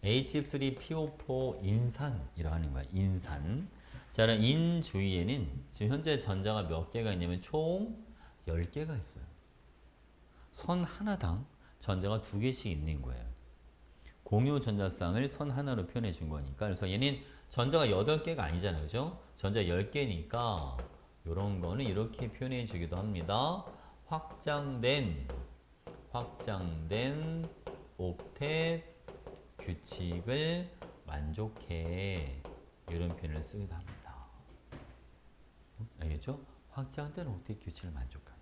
H3PO4 인산이라고 하는 거야. 인산. 자, 그럼 인 주위에는 지금 현재 전자가 몇 개가 있냐면 총 10개가 있어요. 선 하나당 전자가 2개씩 있는 거예요. 공유 전자쌍을 선 하나로 표현해 준 거니까. 그래서 얘는 전자가 8개가 아니잖아요. 그죠? 전자 10개니까 이런 거는 이렇게 표현해 주기도 합니다. 확장된 옥텟 규칙을 만족해. 이런 표현을 쓰기도 합니다. 알겠죠? 확장된 옥텟 규칙을 만족한다.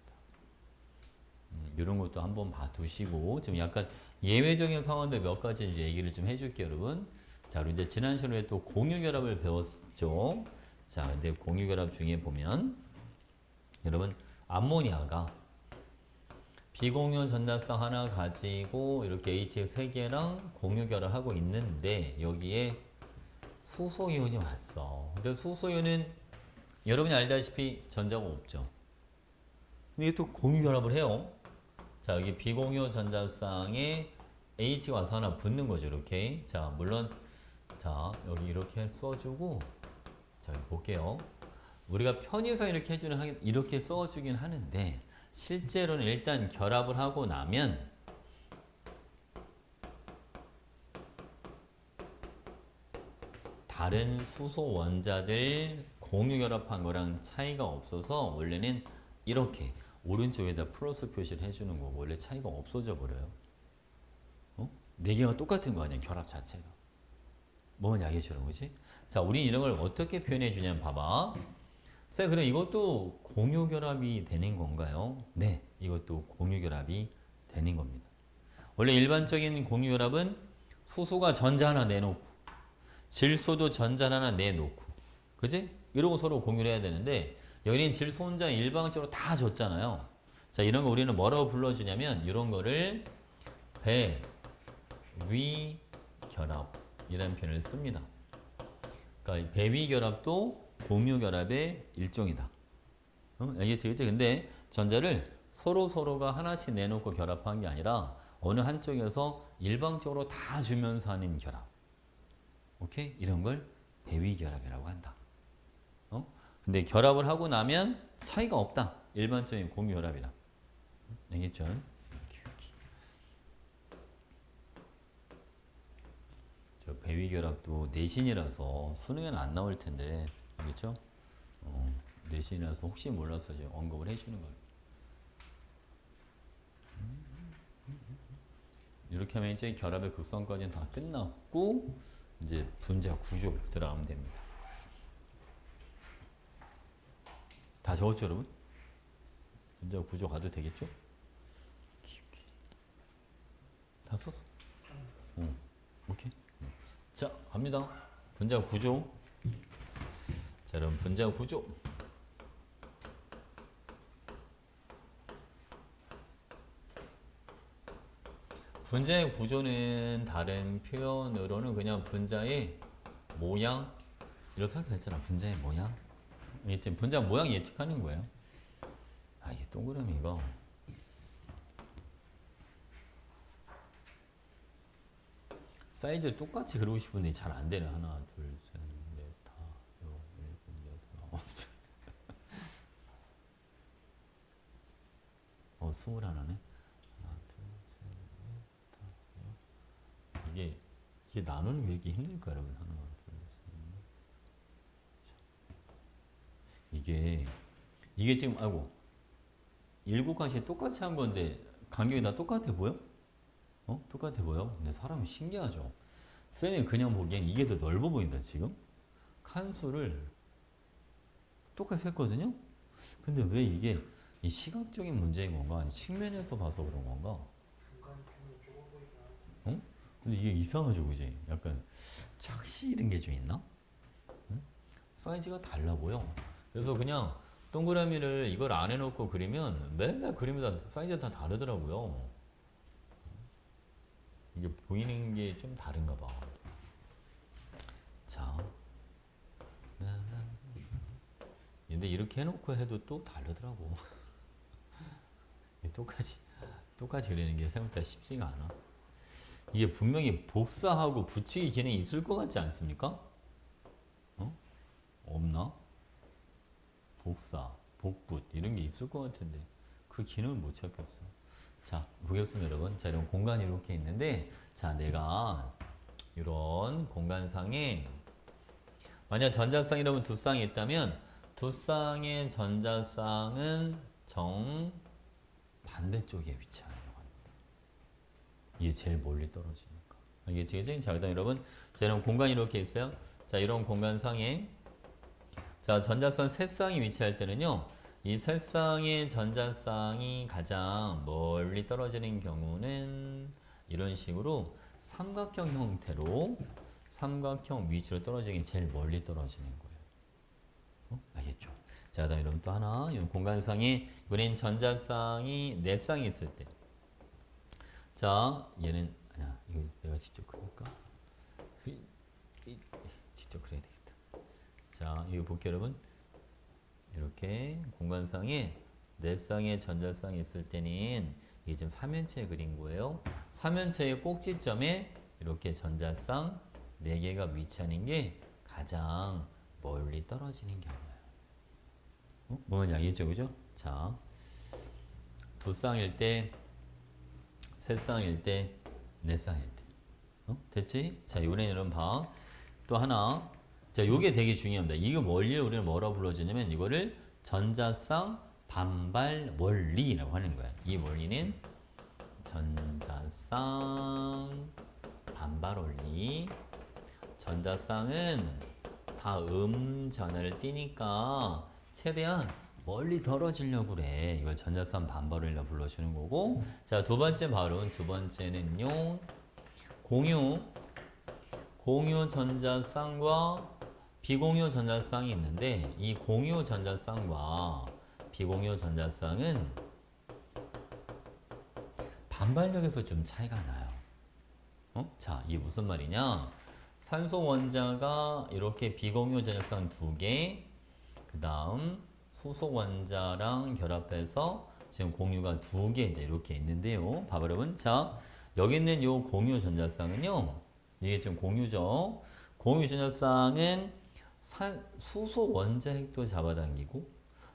이런 것도 한번 봐두시고 좀 약간 예외적인 상황들 몇 가지 이제 얘기를 좀 해줄게요, 여러분. 자, 그리고 이제 지난 시간에 또 공유결합을 배웠죠. 자, 근데 공유결합 중에 보면 여러분 암모니아가 비공유 전자쌍 하나 가지고 이렇게 H 3개랑 공유결합하고 있는데 여기에 수소이온이 왔어. 근데 수소이온은 여러분이 알다시피 전자가 없죠. 근데 이게 또 공유결합을 해요. 자, 여기 비공유 전자쌍에 H가 와서 하나 붙는 거죠, 이렇게. 자, 물론, 자, 여기 이렇게 써주고, 자, 여기 볼게요. 우리가 편의상 이렇게 이렇게 써주긴 하는데, 실제로는 일단 결합을 하고 나면, 다른 수소 원자들 공유결합한 거랑 차이가 없어서, 원래는 이렇게 오른쪽에다 플러스 표시를 해주는 거고 원래 차이가 없어져 버려요. 4개가 똑같은 거 아니야, 결합 자체가. 뭐만 야기처럼, 그치? 자, 우리 이런 걸 어떻게 표현해 주냐면 봐봐. 쌤, 그럼 이것도 공유결합이 되는 건가요? 네, 이것도 공유결합이 되는 겁니다. 원래 일반적인 공유결합은 수소가 전자 하나 내놓고 질소도 전자 하나 내놓고, 그치? 이러고 서로 공유를 해야 되는데 여기는 질소 혼자 일방적으로 다 줬잖아요. 자, 이런 거 우리는 뭐라고 불러주냐면 이런 거를 배위결합이라는 표현을 씁니다. 그러니까 배위결합도 공유결합의 일종이다. 알겠지? 그치? 근데 전자를 서로가 하나씩 내놓고 결합한 게 아니라 어느 한쪽에서 일방적으로 다 주면서 하는 결합. 오케이? 이런 걸 배위결합이라고 한다. 근데 결합을 하고 나면 차이가 없다. 일반적인 공유결합이랑. 알겠죠? 저 배위결합도 내신이라서 수능에는 안 나올 텐데, 알겠죠? 내신이라서 혹시 몰라서 이제 언급을 해주는 거예요. 이렇게 하면 이제 결합의 극성까지는 다 끝났고, 이제 분자 구조 들어가면 됩니다. 다 적었죠, 여러분? 분자 구조 가도 되겠죠? 다 썼어? 오케이. 자, 갑니다. 분자 구조. 자, 여러분, 분자 구조. 분자의 구조는 다른 표현으로는 그냥 분자의 모양, 이렇게 했잖아. 분자의 모양. 이게 지금 분자 모양 예측하는 거예요. 아, 이게 동그라미 이거. 사이즈를 똑같이 그리고 싶은데 잘 안 되네. 하나, 둘, 셋, 넷, 다, 여, 일곱, 여덟, 아홉. 21하네. 하나, 둘, 셋, 넷, 다, 여. 이게 나누는 게 이렇게 힘들까, 여러분? 하나, 둘, 셋, 넷. 이게 지금, 아이고, 일곱 가지 똑같이 한 건데, 간격이 다 똑같아 보여? 똑같아 보여? 근데 사람이 신기하죠? 쌤이 그냥 보기엔 이게 더 넓어 보인다, 지금? 칸수를 똑같이 했거든요? 근데 왜 이게 이 시각적인 문제인 건가? 아니 측면에서 봐서 그런 건가? 중간 편이 좁아 보이긴 하죠. 어? 근데 이게 이상하죠, 그지? 약간 착시 이런 게 좀 있나? 응? 사이즈가 달라 보여. 그래서 그냥 동그라미를 이걸 안 해놓고 그리면 맨날 그림마다 사이즈가 다 다르더라고요. 이게 보이는 게 좀 다른가 봐. 자. 근데 이렇게 해놓고 해도 또 다르더라고. 똑같이 그리는 게 생각보다 쉽지가 않아. 이게 분명히 복사하고 붙이기 기능이 있을 것 같지 않습니까? 없나? 복사, 복붙 이런 게 있을 것 같은데 그 기능을 못 찾겠어. 자, 보겠습니다, 여러분. 자, 이런 공간이 이렇게 있는데, 자, 내가 이런 공간상에 만약 전자쌍이 여러분 두 쌍이 있다면 두 쌍의 전자쌍은 정 반대쪽에 위치하는 겁니다. 이게 제일 멀리 떨어지니까. 알겠지? 자, 그다음 여러분, 자, 이런 공간이 이렇게 있어요. 자, 이런 공간상에 자, 전자쌍 세 쌍이 위치할 때는요. 이 세 쌍의 전자쌍이 가장 멀리 떨어지는 경우는 이런 식으로 삼각형 형태로 삼각형 위치로 떨어지는 게 제일 멀리 떨어지는 거예요. 알겠죠? 자, 그다음 여러분 또 하나, 이 공간상에 이번엔 전자쌍이 네 쌍이 있을 때, 자, 얘는 아니야, 이거 내가 직접 그릴까? 직접 그려야 되겠다. 자, 이거 볼게요, 여러분. 이렇게 공간상에 네 쌍의 전자쌍이 있을 때는 이게 지금 3연체 그린 거예요. 3연체의 꼭지점에 이렇게 전자쌍 4개가 위치하는 게 가장 멀리 떨어지는 경우예요. 뭐는 알겠죠, 그죠? 자, 두 쌍일 때, 세 쌍일 때, 네 쌍일 때. 됐지? 자, 요래는 봐. 또 하나. 자, 요게 되게 중요합니다. 이거 원리를 우리는 뭐라고 불러주냐면 이거를 전자쌍 반발 원리라고 하는 거야. 이 원리는 전자쌍 반발 원리. 전자쌍은 다 전하를 띠니까 최대한 멀리 떨어지려고 그래. 이걸 전자쌍 반발 원리라고 불러주는 거고. 자, 두 번째는요. 공유 전자쌍과 비공유 전자쌍이 있는데 이 공유 전자쌍과 비공유 전자쌍은 반발력에서 좀 차이가 나요. 자, 이게 무슨 말이냐? 산소 원자가 이렇게 비공유 전자쌍 2개, 그 다음 수소 원자랑 결합해서 지금 공유가 2개 이제 이렇게 있는데요. 봐봐, 여러분. 자, 여기 있는 요 공유 전자쌍은요. 이게 지금 공유죠. 공유 전자쌍은 수소 원자핵도 잡아당기고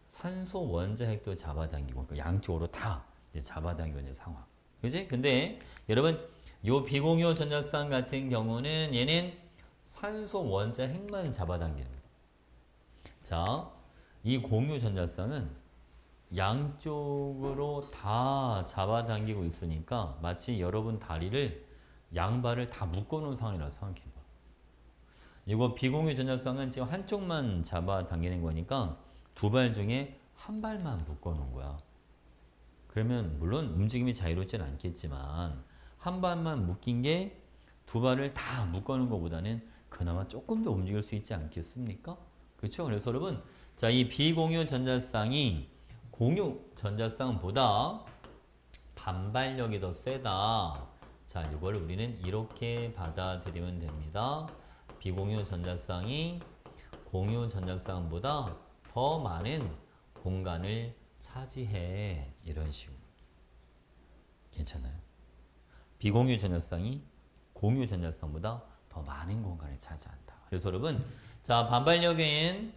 산소 원자핵도 잡아당기고 그 양쪽으로 다 이제 잡아당기는 상황. 그지? 근데 여러분 요 비공유 전자쌍 같은 경우는 얘는 산소 원자핵만 잡아당기는 거예요. 자, 이 공유 전자쌍은 양쪽으로 다 잡아당기고 있으니까 마치 여러분 다리를 양발을 다 묶어놓은 상황이라고 생각해봐. 이거 비공유 전자쌍은 지금 한쪽만 잡아당기는 거니까 두 발 중에 한 발만 묶어놓은 거야. 그러면 물론 움직임이 자유롭지는 않겠지만 한 발만 묶인 게 두 발을 다 묶어놓은 것보다는 그나마 조금 더 움직일 수 있지 않겠습니까? 그렇죠? 그래서 여러분, 자, 이 비공유 전자쌍이 공유 전자쌍보다 반발력이 더 세다. 자, 이걸 우리는 이렇게 받아들이면 됩니다. 비공유 전자쌍이 공유 전자쌍보다 더 많은 공간을 차지해. 이런 식으로. 괜찮아요? 비공유 전자쌍이 공유 전자쌍보다 더 많은 공간을 차지한다. 그래서 여러분, 자, 반발력인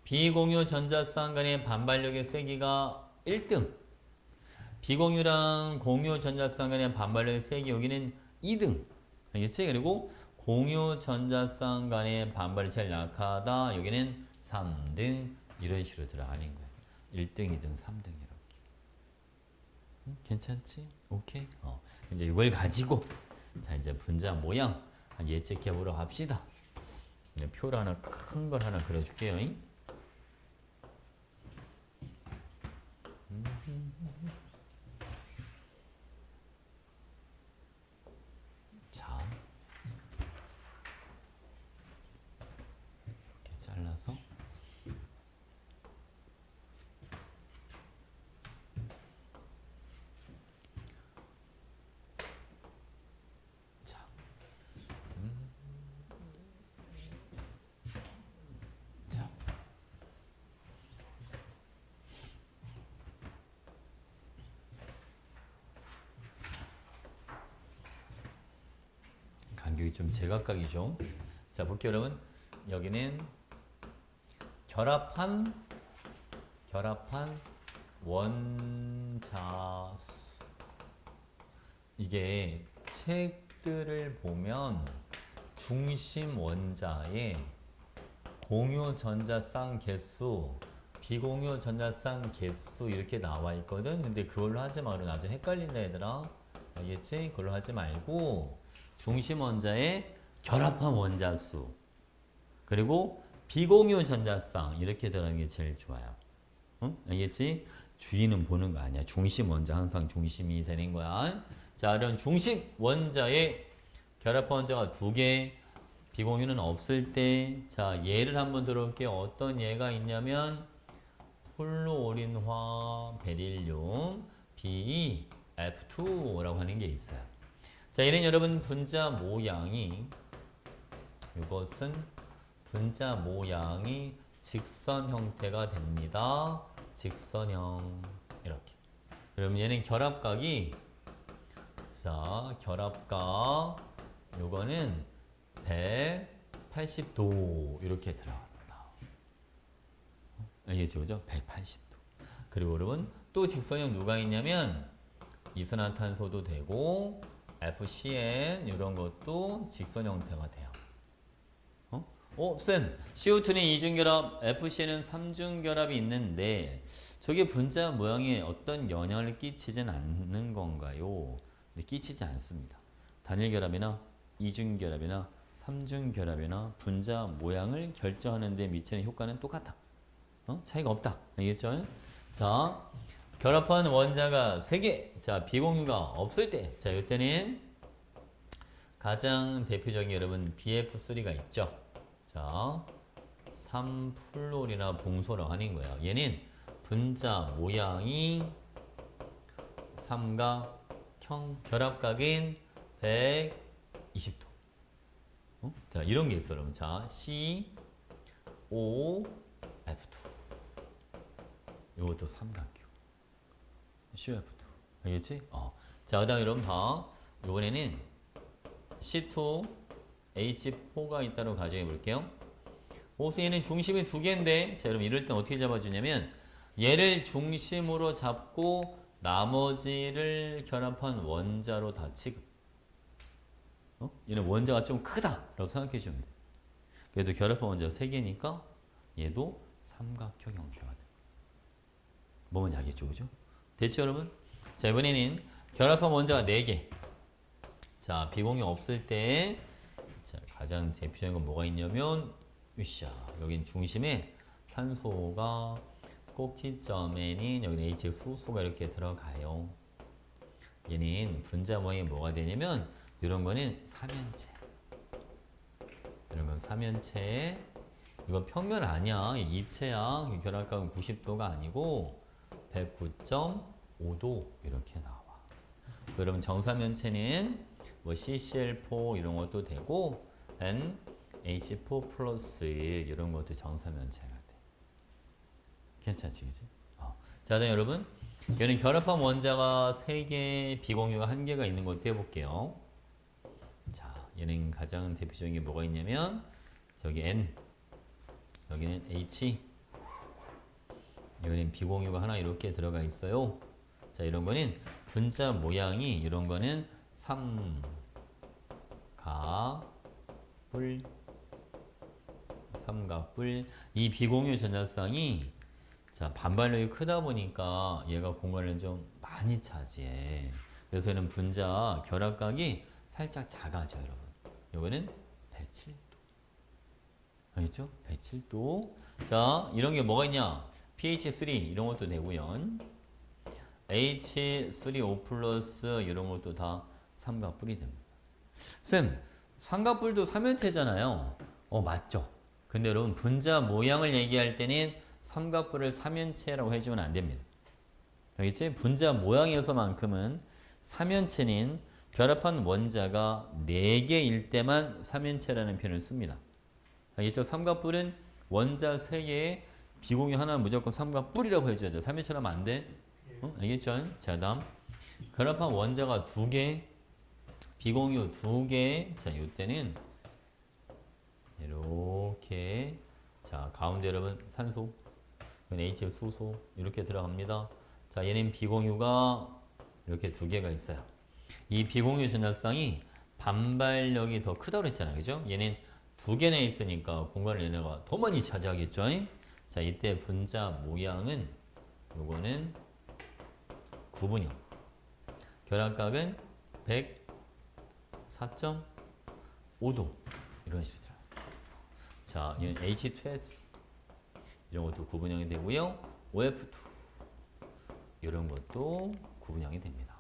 비공유 전자쌍 간의 반발력의 세기가 1등. 비공유랑 공유 전자쌍 간의 반발력의 세기 여기는 2등. 알겠지? 그리고 공유 전자쌍 간의 반발이 제일 약하다. 여기는 3등. 이런 식으로 들어가는 거예요. 1등, 2등, 3등 이렇게. 괜찮지? 오케이. 이제 이걸 가지고 자, 이제 분자 모양 예측해 보러 합시다. 표를 하나 큰 걸 하나 그려줄게요. 자, 이렇게 잘라서 자, 자. 간격이 좀 제각각이죠. 자, 볼게요, 여러분. 여기는 결합한 원자수. 이게 책들을 보면 중심 원자의 공유 전자쌍 개수, 비공유 전자쌍 개수 이렇게 나와 있거든. 근데 그걸로 하지 말고 나중에 헷갈린다 얘들아. 알겠지? 그걸로 하지 말고 중심 원자의 결합한 원자수 그리고 비공유 전자쌍 이렇게 들어가는 게 제일 좋아요. 응? 알겠지? 주의는 보는 거 아니야. 중심 원자 항상 중심이 되는 거야. 자, 그럼 중심 원자의 결합한 원자가 2개, 비공유는 없을 때, 자, 예를 한번 들어볼게요. 어떤 예가 있냐면 플루오린화 베릴륨 BeF2라고 하는 게 있어요. 자, 얘는 여러분 분자 모양이 이것은 분자 모양이 직선 형태가 됩니다. 직선형 이렇게. 그럼 얘는 결합각이 자, 결합각 요거는 180도 이렇게 들어갑니다. 알겠죠? 그죠? 180도. 그리고 여러분 또 직선형 누가 있냐면 이산화탄소도 되고 FCN 이런 것도 직선 형태가 돼요. 쌤, CO2는 이중결합, FCN은 삼중결합이 있는데 저게 분자 모양에 어떤 영향을 끼치진 않는 건가요? 근데 끼치지 않습니다. 단일결합이나 이중결합이나 삼중결합이나 분자 모양을 결정하는 데 미치는 효과는 똑같다. 차이가 없다. 알겠죠? 자, 결합한 원자가 3개. 자, 비공유가 없을 때. 자, 이때는 가장 대표적인 여러분 BF3가 있죠. 자, 3플롤이나 봉소라고 하는 거예요. 얘는 분자 모양이 삼각형, 결합각인 120도. 자, 이런 게 있어요, 여러분. 자, COF2. 이것도 삼각형. COF2. 알겠지? 자, 그 다음에 여러분 봐. 이번에는 C2H4가 있다고 가정해 볼게요. 얘는 중심이 2개인데, 자, 여러분 이럴 땐 어떻게 잡아주냐면, 얘를 중심으로 잡고 나머지를 결합한 원자로 다 취급. 얘는 원자가 좀 크다라고 생각해 주면 돼. 그래도 결합한 원자가 3개니까 얘도 삼각형 형태가 돼. 뭐면 알겠죠, 그죠? 됐죠, 여러분? 자, 이번에는 결합한 원자가 4개. 자, 비공유 없을 때, 자, 가장 대표적인 건 뭐가 있냐면, 으쌰, 여긴 중심에 탄소가 꼭지점에는 여기는 H 수소가 이렇게 들어가요. 얘는 분자 모양이 뭐가 되냐면, 이런 거는 삼연체. 이런 건 삼연체. 이거 평면 아니야. 입체야. 결합각은 90도가 아니고 109.5도 이렇게 나와. 그러면 정삼연체는 뭐 CCl4 이런 것도 되고, H4 플러스 이런 것도 정사면체가 돼. 괜찮지, 그지? 자, 다음 여러분. 얘는 결합한 원자가 3개, 비공유가 1개가 있는 것도 해볼게요. 자, 얘는 가장 대표적인 게 뭐가 있냐면 저기 N, 여기는 H, 여기는 비공유가 하나 이렇게 들어가 있어요. 자, 이런 거는 분자 모양이 이런 거는 삼각뿔. 이 비공유 전자쌍이 자, 반발력이 크다 보니까 얘가 공간을 좀 많이 차지해. 그래서 얘는 분자 결합각이 살짝 작아져, 여러분. 이거는 107도. 알겠죠? 107도. 자, 이런 게 뭐가 있냐? pH3 이런 것도 되고요. H3O 플러스 이런 것도 다 삼각뿔이 됩니다. 쌤, 삼각뿔도 삼연체잖아요. 맞죠? 근데 여러분 분자 모양을 얘기할 때는 삼각뿔을 삼연체라고 해주면 안 됩니다. 알겠지? 분자 모양에서만큼은 삼연체는 결합한 원자가 4개일 때만 삼연체라는 표현을 씁니다. 알겠죠? 삼각뿔은 원자 3개에 비공유 하나는 무조건 삼각뿔이라고 해줘야 돼요. 삼연체라면 안 돼. 알겠죠? 자, 다음 결합한 원자가 2개, 비공유 2개. 자, 이때는 이렇게 자, 가운데 여러분 산소, H 수소 이렇게 들어갑니다. 자, 얘는 비공유가 이렇게 2개가 있어요. 이 비공유 전자쌍이 반발력이 더 크다고 그랬잖아요. 그죠? 얘는 2개나 있으니까 공간을 얘네가 더 많이 차지하겠죠? 자, 이때 분자 모양은 요거는 구분형. 결합각은 104.5도 이런 식이죠. 자, 이건 H2S 이런 것도 구분형이 되고요. OF2 이런 것도 구분형이 됩니다.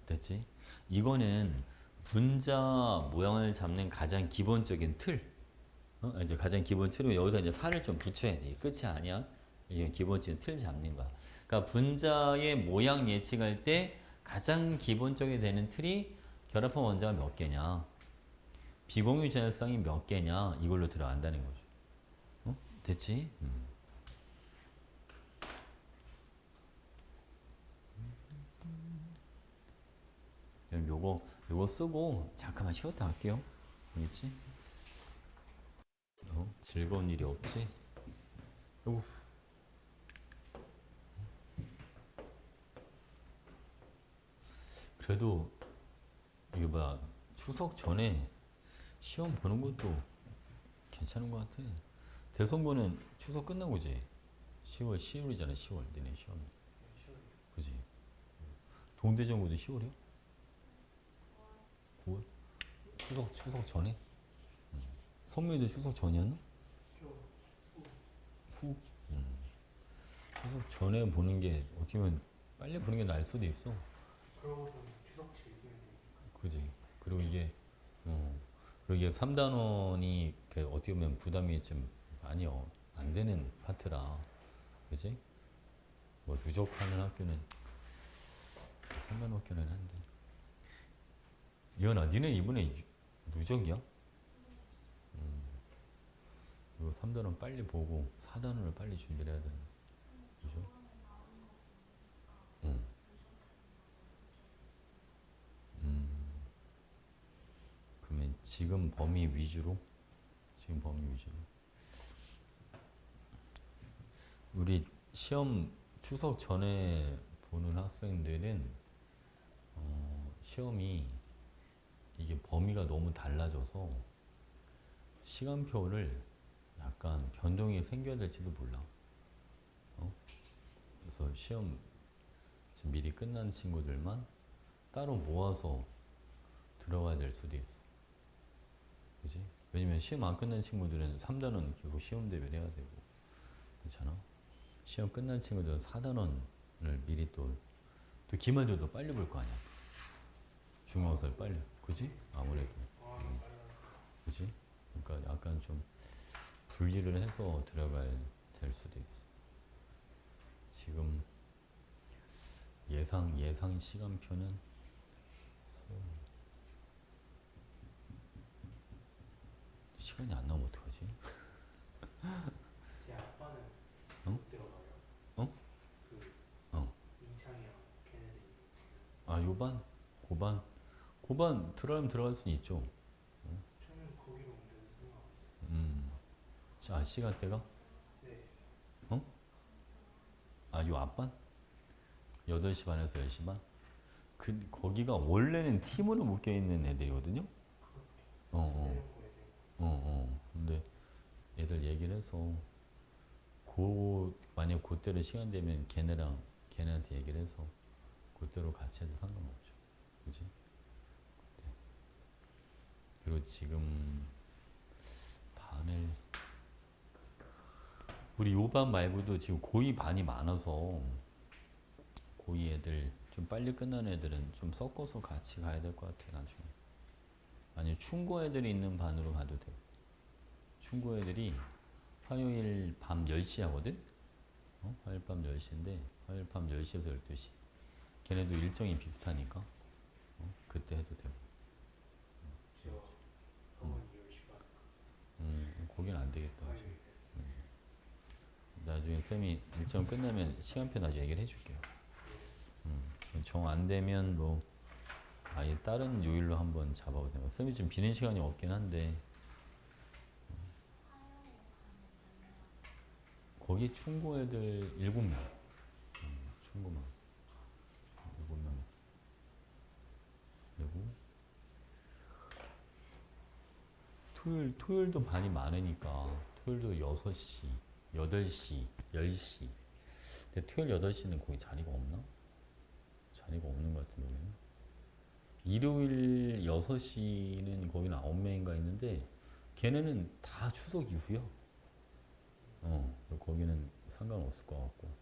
됐지? 이거는 분자 모양을 잡는 가장 기본적인 틀. 이제 가장 기본 틀로 여기서 이제 살을 좀 붙여야 돼. 끝이 아니야. 이게 기본적인 틀 잡는 거야. 그러니까 분자의 모양 예측할 때 가장 기본적이 되는 틀이 결합한 원자가 몇 개냐, 비공유 전자쌍이 몇 개냐 이걸로 들어간다는 거죠. 됐지? 요거 쓰고 잠깐만 쉬었다 할게요. 알겠지? 즐거운 일이 없지? 요거 그래도 이게 봐, 추석 전에 시험 보는 것도 괜찮은 것 같아. 대선거는 추석 끝나고지. 10월이잖아. 10월 내내 시험이. 그지? 동대전구도 10월이야? 9월? 추석 전에? 성민이도 추석 전이었나? 후? 추석 전에 보는 게 어떻게 보면 빨리 보는 게 나을 수도 있어. 그러고서 추석 즐기면 되니까. 그지? 그리고 이게 3단원이 어떻게 보면 부담이 좀 많이 안 되는 파트라. 그지? 뭐 누적하는 학교는 3단 학교는 한데. 이현아, 니네 이번에 누적이야? 이거 3단원 빨리 보고 4단원을 빨리 준비를 해야 되는. 그죠? 응. 그러면 지금 범위 위주로? 우리 시험 추석 전에 보는 학생들은 시험이 이게 범위가 너무 달라져서 시간표를 약간 변동이 생겨야 될지도 몰라. 그래서 시험 지금 미리 끝난 친구들만 따로 모아서 들어가야 될 수도 있어. 그지? 왜냐면 시험 안 끝난 친구들은 3단원 결국 시험 대비를 해야 되고. 그렇잖아? 시험 끝난 친구들은 4단원을 미리 또 기말들도 빨리 볼 거 아니야. 중앙서를 빨리. 그지? 아무래도. 그지? 그러니까 약간 좀 분리를 해서 들어가야 될 수도 있어. 지금 예상 시간표는 시간이 안 나오면 어떡하지? 제 아빠는 어? 못 들어가요. 어? 그 어. 민창이랑 걔네들이 아 요반? 고반? 고반 들어갈 수는 있죠. 저는 거기로 옮겨서 생각하고 있어요. 자 시간대가? 네. 어? 아 요 앞반? 8시 반에서 10시 반? 거기가 원래는 팀으로 묶여있는 애들이거든요? 근데 애들 얘기를 해서 만약 그때로 시간 되면 걔네한테 얘기를 해서 그때로 같이 해도 상관없죠. 그지? 네. 그리고 지금 반을 우리 요반 말고도 지금 고2 반이 많아서 고2 애들 좀 빨리 끝나는 애들은 좀 섞어서 같이 가야 될 것 같아 나중에. 아니면 충고 애들이 있는 반으로 가도 돼. 충고 애들이 화요일 밤 10시 하거든? 화요일 밤 10시인데 화요일 밤 10시에서 12시. 걔네도 일정이 비슷하니까 그때 해도 되고. 저 어머니 10시 반. 거긴 안 되겠다. 화요일에. 나중에 쌤이 일정 끝나면 시간표 나중에 얘기를 해줄게요. 정 안 되면 뭐 아예 다른 요일로 한번 잡아도 되고. 쌤이 좀 비는 시간이 없긴 한데 거기 충고 애들 7명. 충고만 7명 있어. 그리고 토요일도 반이 많으니까 토요일도 6시, 8시, 10시. 근데 토요일 8시는 거기 자리가 없나? 자리가 없는 것 같은데 여기는. 일요일 6시는 거기는 9명인가 있는데 걔네는 다 추석 이후야. 거기는 상관없을 것 같고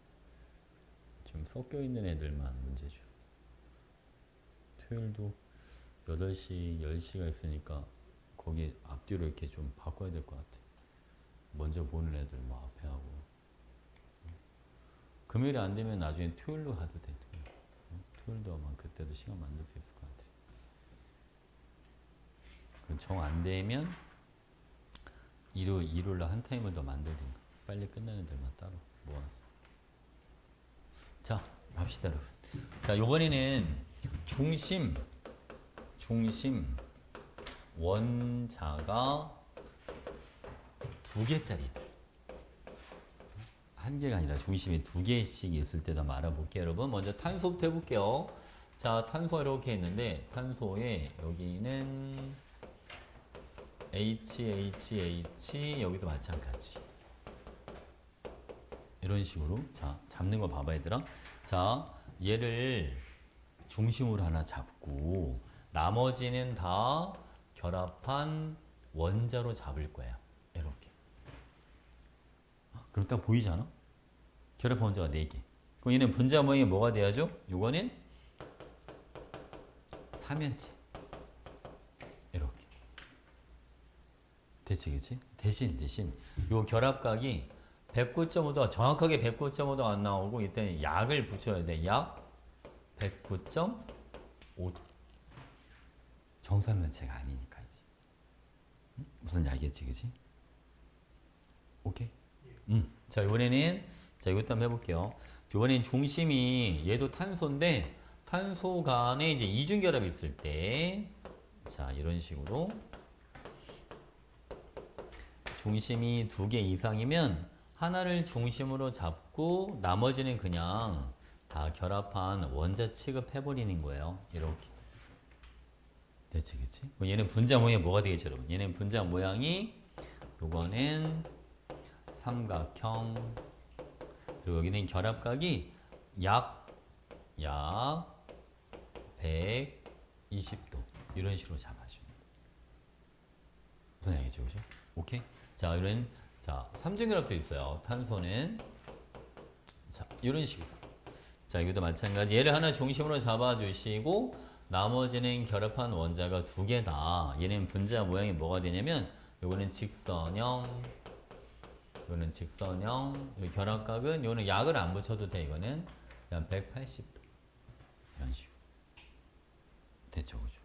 지금 섞여 있는 애들만 문제죠. 토요일도 8시, 10시가 있으니까 거기 앞뒤로 이렇게 좀 바꿔야 될 것 같아. 먼저 보는 애들 뭐 앞에 하고. 금요일이 안 되면 나중에 토요일로 가도 돼. 토요일도 아마 그때도 시간 만들 수 있을 것 같아. 정 안 되면 일요일로 한 타임을 더 만들든가. 빨리 끝나는 애들만 따로 모아서. 자, 갑시다, 여러분. 자, 요번에는 중심 원자가 2개짜리다. 한 개가 아니라 중심이 2개씩 있을 때도 한번 알아볼게요, 여러분. 먼저 탄소부터 해볼게요. 자, 탄소 이렇게 있는데 탄소에 여기는 H 여기도 마찬가지. 이런 식으로. 자, 잡는 거 봐봐, 얘들아. 자, 얘를 중심으로 하나 잡고 나머지는 다 결합한 원자로 잡을 거야. 이렇게. 그럼 딱 보이잖아? 결합한 원자가 4개. 그럼 얘는 분자 모양이 뭐가 돼야죠? 요거는 3연체. 이렇게. 대체, 그치? 대신 요 결합각이 109.5도 정확하게 109.5도 안 나오고 이때 약을 붙여야 돼. 약 109.5도. 정사면체가 아니니까 이제. 무슨 약이었지, 그치? 오케이? 자, 이번에는 이것도 한번 해볼게요. 이번엔 중심이 얘도 탄소인데 탄소 간에 이제 이중결합이 있을 때, 자, 이런 식으로 중심이 2개 이상이면 하나를 중심으로 잡고 나머지는 그냥 다 결합한 원자 취급해버리는 거예요. 이렇게. 됐지, 그치? 그럼 얘는 분자 모양이 뭐가 되겠죠, 여러분? 얘는 분자 모양이 요거는 삼각형. 그리고 여기는 결합각이 약 120도. 이런 식으로 잡아줍니다. 무슨 얘기죠, 그죠? 오케이? 자, 이런, 자, 삼중결합도 있어요. 탄소는. 자, 이런 식으로. 자, 이것도 마찬가지. 얘를 하나 중심으로 잡아주시고, 나머지는 결합한 원자가 2개다. 얘는 분자 모양이 뭐가 되냐면, 요거는 직선형, 요거는 직선형, 요 결합각은, 요거는 약을 안 붙여도 돼, 이거는. 그냥 180도. 이런 식으로. 됐죠, 그죠?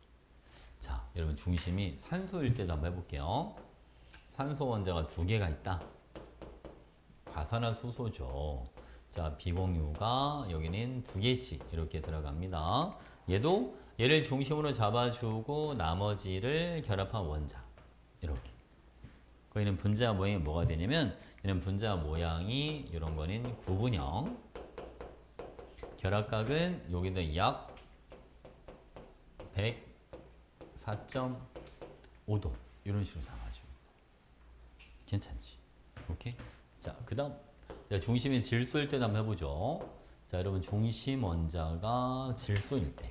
자, 여러분 중심이 산소일 때도 한번 해볼게요. 산소 원자가 두 개가 있다. 과산화수소죠. 자, 비공유가 여기는 두 개씩 이렇게 들어갑니다. 얘를 중심으로 잡아주고 나머지를 결합한 원자 이렇게. 얘는 분자 모양이 뭐가 되냐면 얘는 분자 모양이 이런 거는 구분형. 결합각은 여기는 약 104.5도 이런 식으로 잡아줘. 괜찮지? 오케이. 자, 그다음 중심이 질소일 때도 한번 해보죠. 자, 여러분 중심 원자가 질소일 때.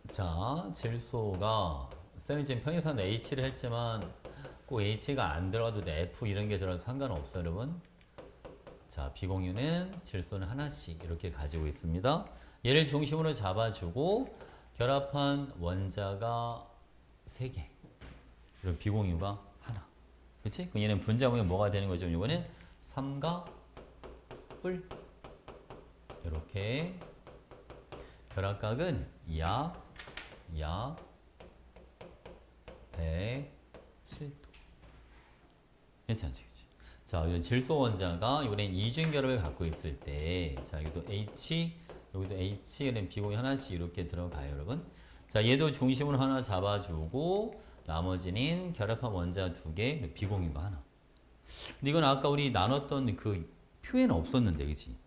자, 질소가 쌤이 지금 평행선 H를 했지만 꼭 H가 안 들어가도 돼. F 이런 게 들어가도 상관없어요, 여러분. 자, 비공유는 질소는 하나씩 이렇게 가지고 있습니다. 얘를 중심으로 잡아주고 결합한 원자가 3개. 그리고 비공유가 하나. 그치? 그럼 얘는 분자 모양이 뭐가 되는 거죠? 이거는 삼각 뿔. 이렇게. 결합각은 약 107도. 괜찮지? 그치? 자, 질소 원자가 이번엔 이중 결합을 갖고 있을 때, 자, 여기도 H, 여기도 H, 얘는 비공유 하나씩 이렇게 들어가요, 여러분. 자, 얘도 중심으로 하나 잡아주고, 나머지는 결합한 원자 2개, 비공유가 하나. 근데 이건 아까 우리 나눴던 그 표에는 없었는데, 그치?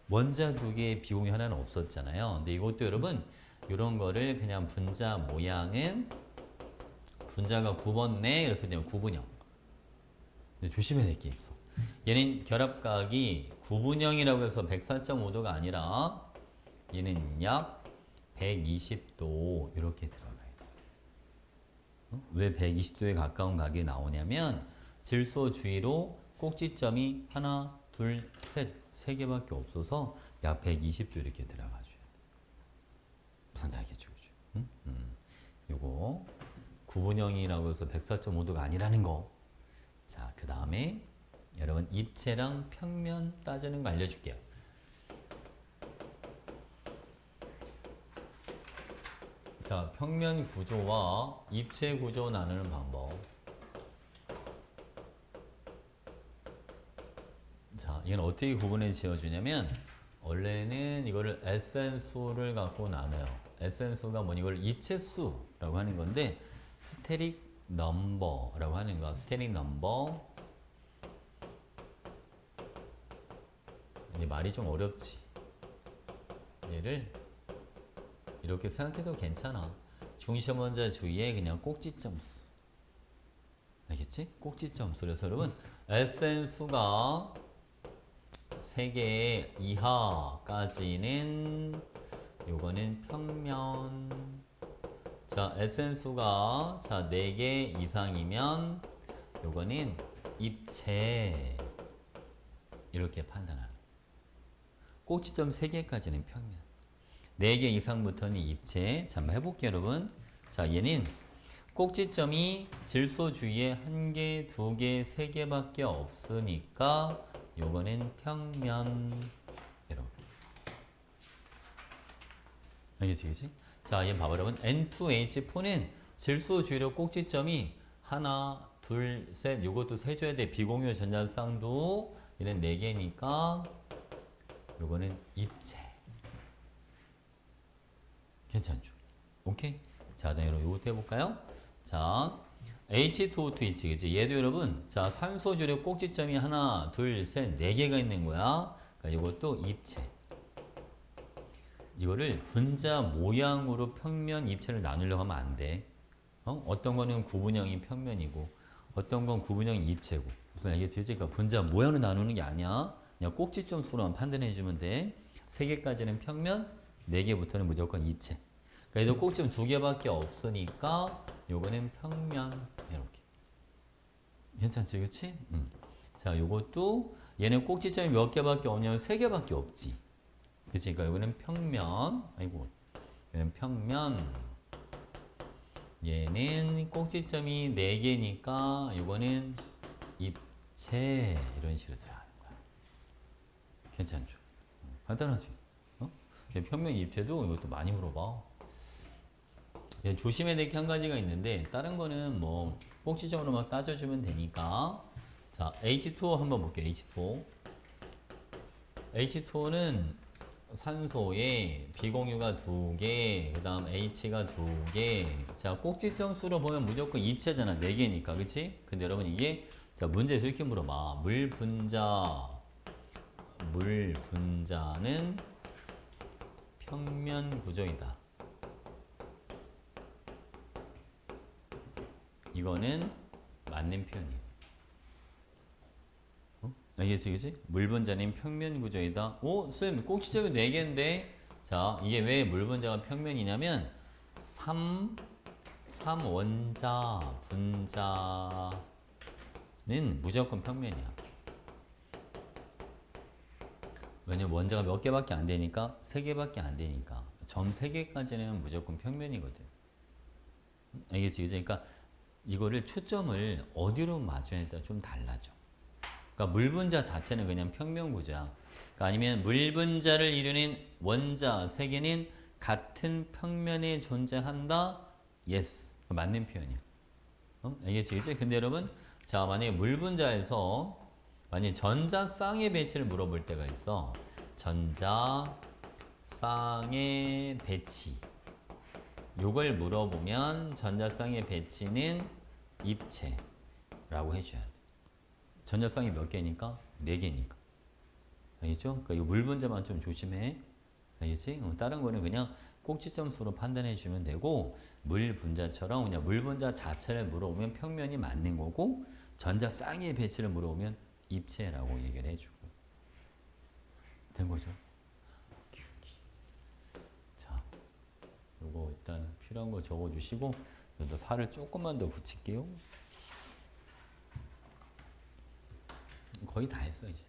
원자 2개, 비공유 하나는 없었잖아요. 근데 이것도 여러분, 이런 거를 그냥 분자 모양은 분자가 9번 내, 이렇게 되면 구분형. 근데 조심해야 될 게 있어. 얘는 결합각이 구분형이라고 해서 104.5도가 아니라 얘는 약 120도 이렇게 들어가요. 왜 120도에 가까운 각이 나오냐면 질소 주위로 꼭지점이 하나, 둘, 셋, 3개밖에 없어서 약 120도 이렇게 들어가줘야 돼. 무슨 알겠죠? 요거 구분형이라고 해서 104.5도가 아니라는 거. 자, 그 다음에 여러분 입체랑 평면 따지는 거 알려줄게요. 자, 평면 구조와 입체 구조 나누는 방법. 자, 이건 어떻게 구분해 지어주냐면 원래는 이거를 Sn수를 갖고 나눠요. Sn수가 뭐니? 이걸 입체수라고 하는 건데 스테릭 넘버라고 하는 거야. 스테릭 넘버. 이게 말이 좀 어렵지. 얘를 이렇게 생각해도 괜찮아. 중심 원자 주위에 그냥 꼭지점 수. 알겠지? 꼭지점 수. 그래서 여러분 Sn 수가 3개 이하까지는 요거는 평면. 자, Sn 수가 4개 이상이면 요거는 입체. 이렇게 판단하는. 꼭지점 3개까지는 평면. 4개 이상부터는 입체. 자, 한번 해볼게요, 여러분. 자, 얘는 꼭지점이 질소 주위에 1개, 2개, 3개밖에 없으니까 요거는 평면. 이렇게. 알겠지, 그치? 자, 얘 봐봐, 여러분. N2H4는 질소 주위로 꼭지점이 하나, 둘, 셋. 요것도 세줘야 돼. 비공유 전자쌍도 얘는 4개니까 요거는 입체. 괜찮죠? 오케이? 자, 다음 여러분 요것도 해볼까요? 자, H2O2 있지, 그치? 얘도 여러분, 자, 산소 주력 꼭지점이 하나, 둘, 셋, 4개가 있는 거야. 그러니까 이것도 입체. 이거를 분자 모양으로 평면, 입체를 나누려고 하면 안 돼. 어떤 거는 구분형이 평면이고, 어떤 건 구분형이 입체고. 무슨 알겠지? 그러니까 분자 모양으로 나누는 게 아니야. 그냥 꼭지점 수로만 판단해주면 돼. 3개까지는 평면, 4개부터는 무조건 입체. 그래도 꼭지점 2개밖에 없으니까 요거는 평면. 이렇게. 괜찮지, 그치? 자, 요것도 얘는 꼭지점이 몇 개밖에 없냐면 3개밖에 없지. 그치? 그러니까 요거는 평면. 아이고. 얘는 평면. 얘는 꼭지점이 4개니까 요거는 입체. 이런 식으로 들어가는 거야. 괜찮죠? 간단하지? 평면 입체도 이것도 많이 물어봐. 예, 조심해야 될 게 한 가지가 있는데 다른 거는 뭐 꼭지점으로만 따져주면 되니까. 자, H2O 한번 볼게요. H2O. H2O는 산소에 비공유가 2개, 그 다음 H가 2개. 자, 꼭지점 수로 보면 무조건 입체잖아. 4개니까. 그치? 근데 여러분 이게, 자, 문제에서 이렇게 물어봐. 물분자는 평면 구조이다. 이거는 맞는 표현이에요. 알겠지, 그치? 물분자는 평면 구조이다. 오, 쌤, 꼭지점이 4개인데, 자, 이게 왜 물분자가 평면이냐면, 3원자 분자는 무조건 평면이야. 왜냐면 원자가 몇 개밖에 안 되니까, 3개밖에 안 되니까. 점 3개까지는 무조건 평면이거든. 알겠지, 그치? 그러니까 이거를 초점을 어디로 맞춰야 따라 좀 달라져. 그러니까 물분자 자체는 그냥 평면 구조야. 그러니까 아니면 물분자를 이루는 원자 세 개는 같은 평면에 존재한다. Yes. 맞는 표현이야. 알겠지? 그치? 근데 여러분, 자, 만약에 물분자에서 만약에 전자쌍의 배치를 물어볼 때가 있어. 전자쌍의 배치. 요걸 물어보면 전자쌍의 배치는 입체라고 해줘야 돼. 전자쌍이 몇 개니까? 4개니까. 알겠죠? 그러니까 이 물분자만 좀 조심해. 알겠지? 다른 거는 그냥 꼭지점 수로 판단해 주면 되고, 물분자처럼 그냥 물분자 자체를 물어보면 평면이 맞는 거고, 전자쌍의 배치를 물어보면 입체라고 얘기를 해주고. 된 거죠? 자, 요거 일단 필요한 거 적어 주시고, 여기다 살을 조금만 더 붙일게요. 거의 다 했어 이제.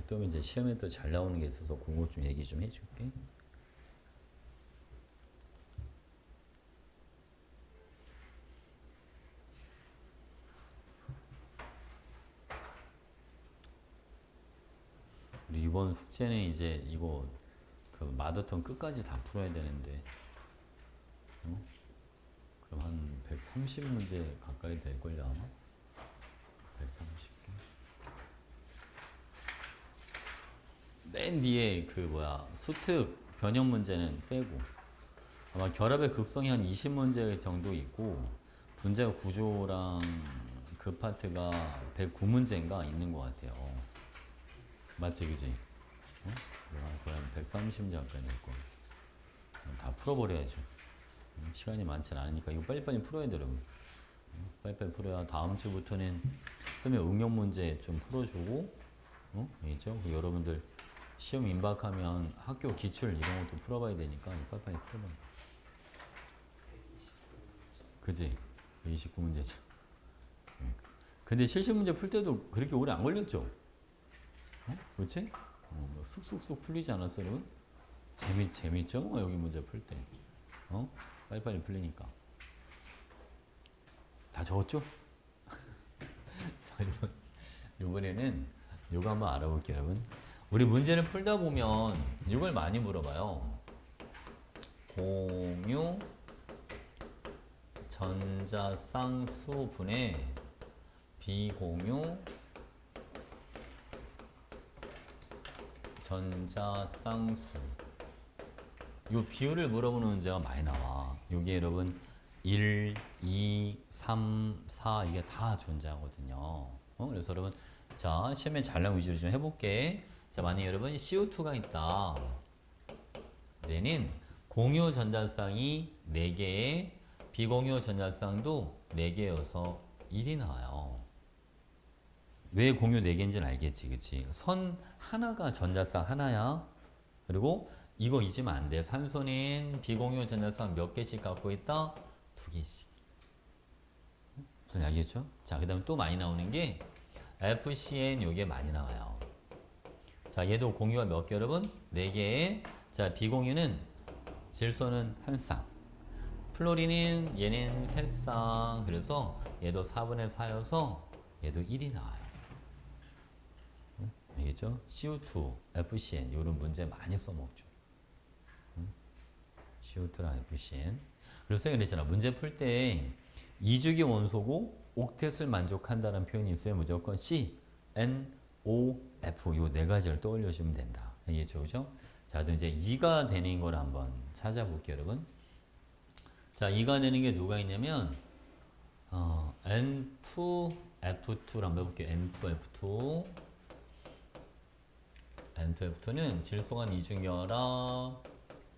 또 이제 시험에 또 잘 나오는 게 있어서 그거 좀 얘기 좀 해줄게. 우리 이번 숙제는 이제 이거 그 마더턴 끝까지 다 풀어야 되는데, 그럼 한 130문제 가까이 될걸요 아마. 130개. 맨 뒤에 그 뭐야 수특 변형 문제는 빼고, 아마 결합의 극성이 한 20문제 정도 있고, 분자 구조랑 그 파트가 109문제인가 있는 것 같아요. 맞지, 그지? 그럼 130문제 가까이 될 거야. 다 풀어버려야죠. 시간이 많진 않으니까 이거 빨리빨리 풀어야 돼, 여러분. 빨리빨리 풀어야 다음 주부터는 쌤의 응용 문제 좀 풀어주고, 알겠죠? 여러분들 시험 임박하면 학교 기출 이런 것도 풀어봐야 되니까 빨리빨리 풀어봐. 그지? 29문제죠. 근데 실시 문제 풀 때도 그렇게 오래 안 걸렸죠? 그렇지? 뭐 쑥쑥쑥 풀리지 않았어, 여러분? 재밌죠? 여기 문제 풀 때. 빨리빨리 풀리니까. 다 적었죠? 자, 여러분. 이번에는 이거 한번 알아볼게요, 여러분. 우리 문제를 풀다 보면 이걸 많이 물어봐요. 공유 전자쌍수 분의 비공유 전자쌍수. 이 비율을 물어보는 문제가 많이 나와. 여기 여러분 1, 2, 3, 4 이게 다 존재하거든요. 그래서 여러분 자 시험에 잘 나온 위주로 좀 해볼게. 자 만약 여러분 CO2가 있다. 얘는 공유 전자쌍이 4개에 비공유 전자쌍도 4개여서 1이 나와요. 왜 공유 4개인지는 알겠지, 그치? 선 하나가 전자쌍 하나야. 그리고 이거 잊으면 안 돼. 산소는 비공유 전자쌍 몇 개씩 갖고 있다? 2개씩. 무슨 알겠죠? 자, 그 다음에 또 많이 나오는 게 FCN 요게 많이 나와요. 자, 얘도 공유가 몇 개, 여러분? 4개에. 자, 비공유는 질소는 1쌍. 플로린은 얘는 3쌍. 그래서 얘도 4분의 4여서 얘도 1이 나와요. 알겠죠? CO2, FCN 이런 문제 많이 써먹죠. CO2랑 FCN. 그래서 그랬잖아. 문제 풀 때 이주기 원소고 옥텟을 만족한다는 표현이 있어요. 무조건 C, N, O, F 요 네 가지를 떠올려주면 된다. 이해죠, 그죠? 자, 그럼 이제 2가 되는 걸 한번 찾아볼게요, 여러분. 자, 2가 되는 게 누가 있냐면 N2F2를 한번 해볼게요. N2F2 N2F2는 질소간 이중결합,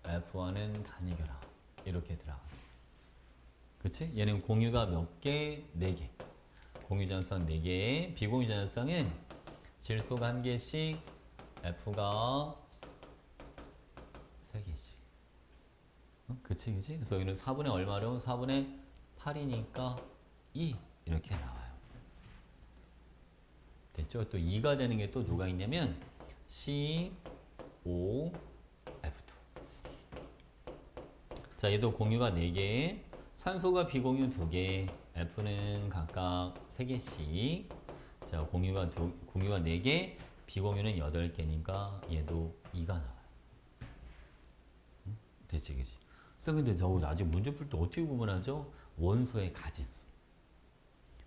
F1은 단위결합 이렇게 들어가. 그치? 얘는 공유가 몇 개? 4개. 공유전성 4개, 비공유전성은 질소가 1개씩, F가 3개씩. 그치, 그치? 그래서 여기는 4분의 얼마로? 4분의 8이니까 2 이렇게 나와요. 됐죠? 또 2가 되는 게 또 누가 있냐면 C, O, F2. 자, 얘도 공유가 4개, 산소가 비공유 2개, F는 각각 3개씩. 자, 공유가 4개, 비공유는 8개니까 얘도 2가 나와요. 응? 됐지, 그치? 그래서 근데 저 아직 문제 풀 때 어떻게 구분하죠? 원소의 가지수.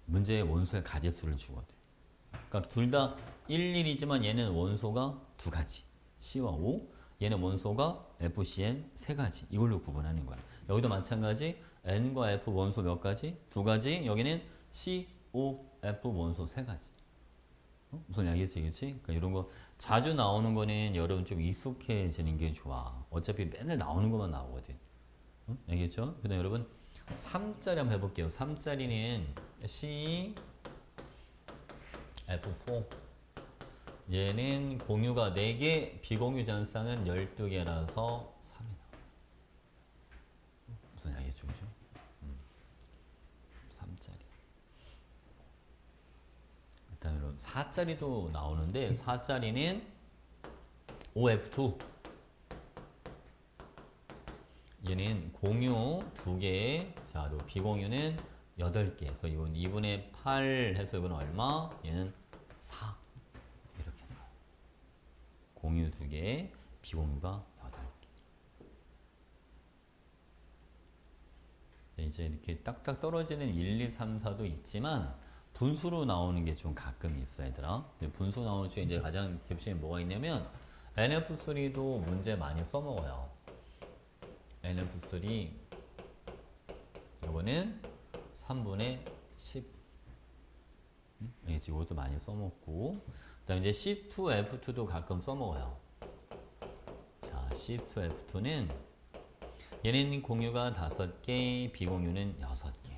문제에 원소의 가지수를 주거든. 그러니까 둘 다 1,1이지만 얘는 원소가 2가지. C와 O. 얘는 원소가 FCN 3가지. 이걸로 구분하는 거야. 여기도 마찬가지. N과 F 원소 몇 가지? 2가지. 여기는 C, O, F 원소 3가지. 무슨 알겠지, 그치? 그러니까 이런 거 자주 나오는 거는 여러분 좀 익숙해지는 게 좋아. 어차피 맨날 나오는 것만 나오거든. 알겠죠? 그 다음 여러분 3짜리 한번 해볼게요. 3짜리는 C, F4. 얘는 공유가 4개, 비공유 전쌍은 12개라서 3이 나와요. 무슨 알겠죠, 그죠? 3짜리. 일단 여러분 4짜리도 나오는데 4짜리는 OF2. 얘는 공유 2개, 자, 그리고 비공유는 8개. 그래서 이건 2분의 8 해서 이건 얼마? 얘는 4. 이렇게 나와요. 공유 2개, 비공유가 8개. 이제 이렇게 딱딱 떨어지는 1, 2, 3, 4도 있지만 분수로 나오는 게 좀 가끔 있어, 얘들아. 분수 나오는 중에 이제 가장 겹치는 뭐가 있냐면 NF3도 문제 많이 써먹어요. NF3 이거는 3분의 10. 이것도 많이 써먹고, 그 다음에 이제 C2F2도 가끔 써먹어요. 자, C2F2는 얘는 공유가 5개, 비공유는 6개.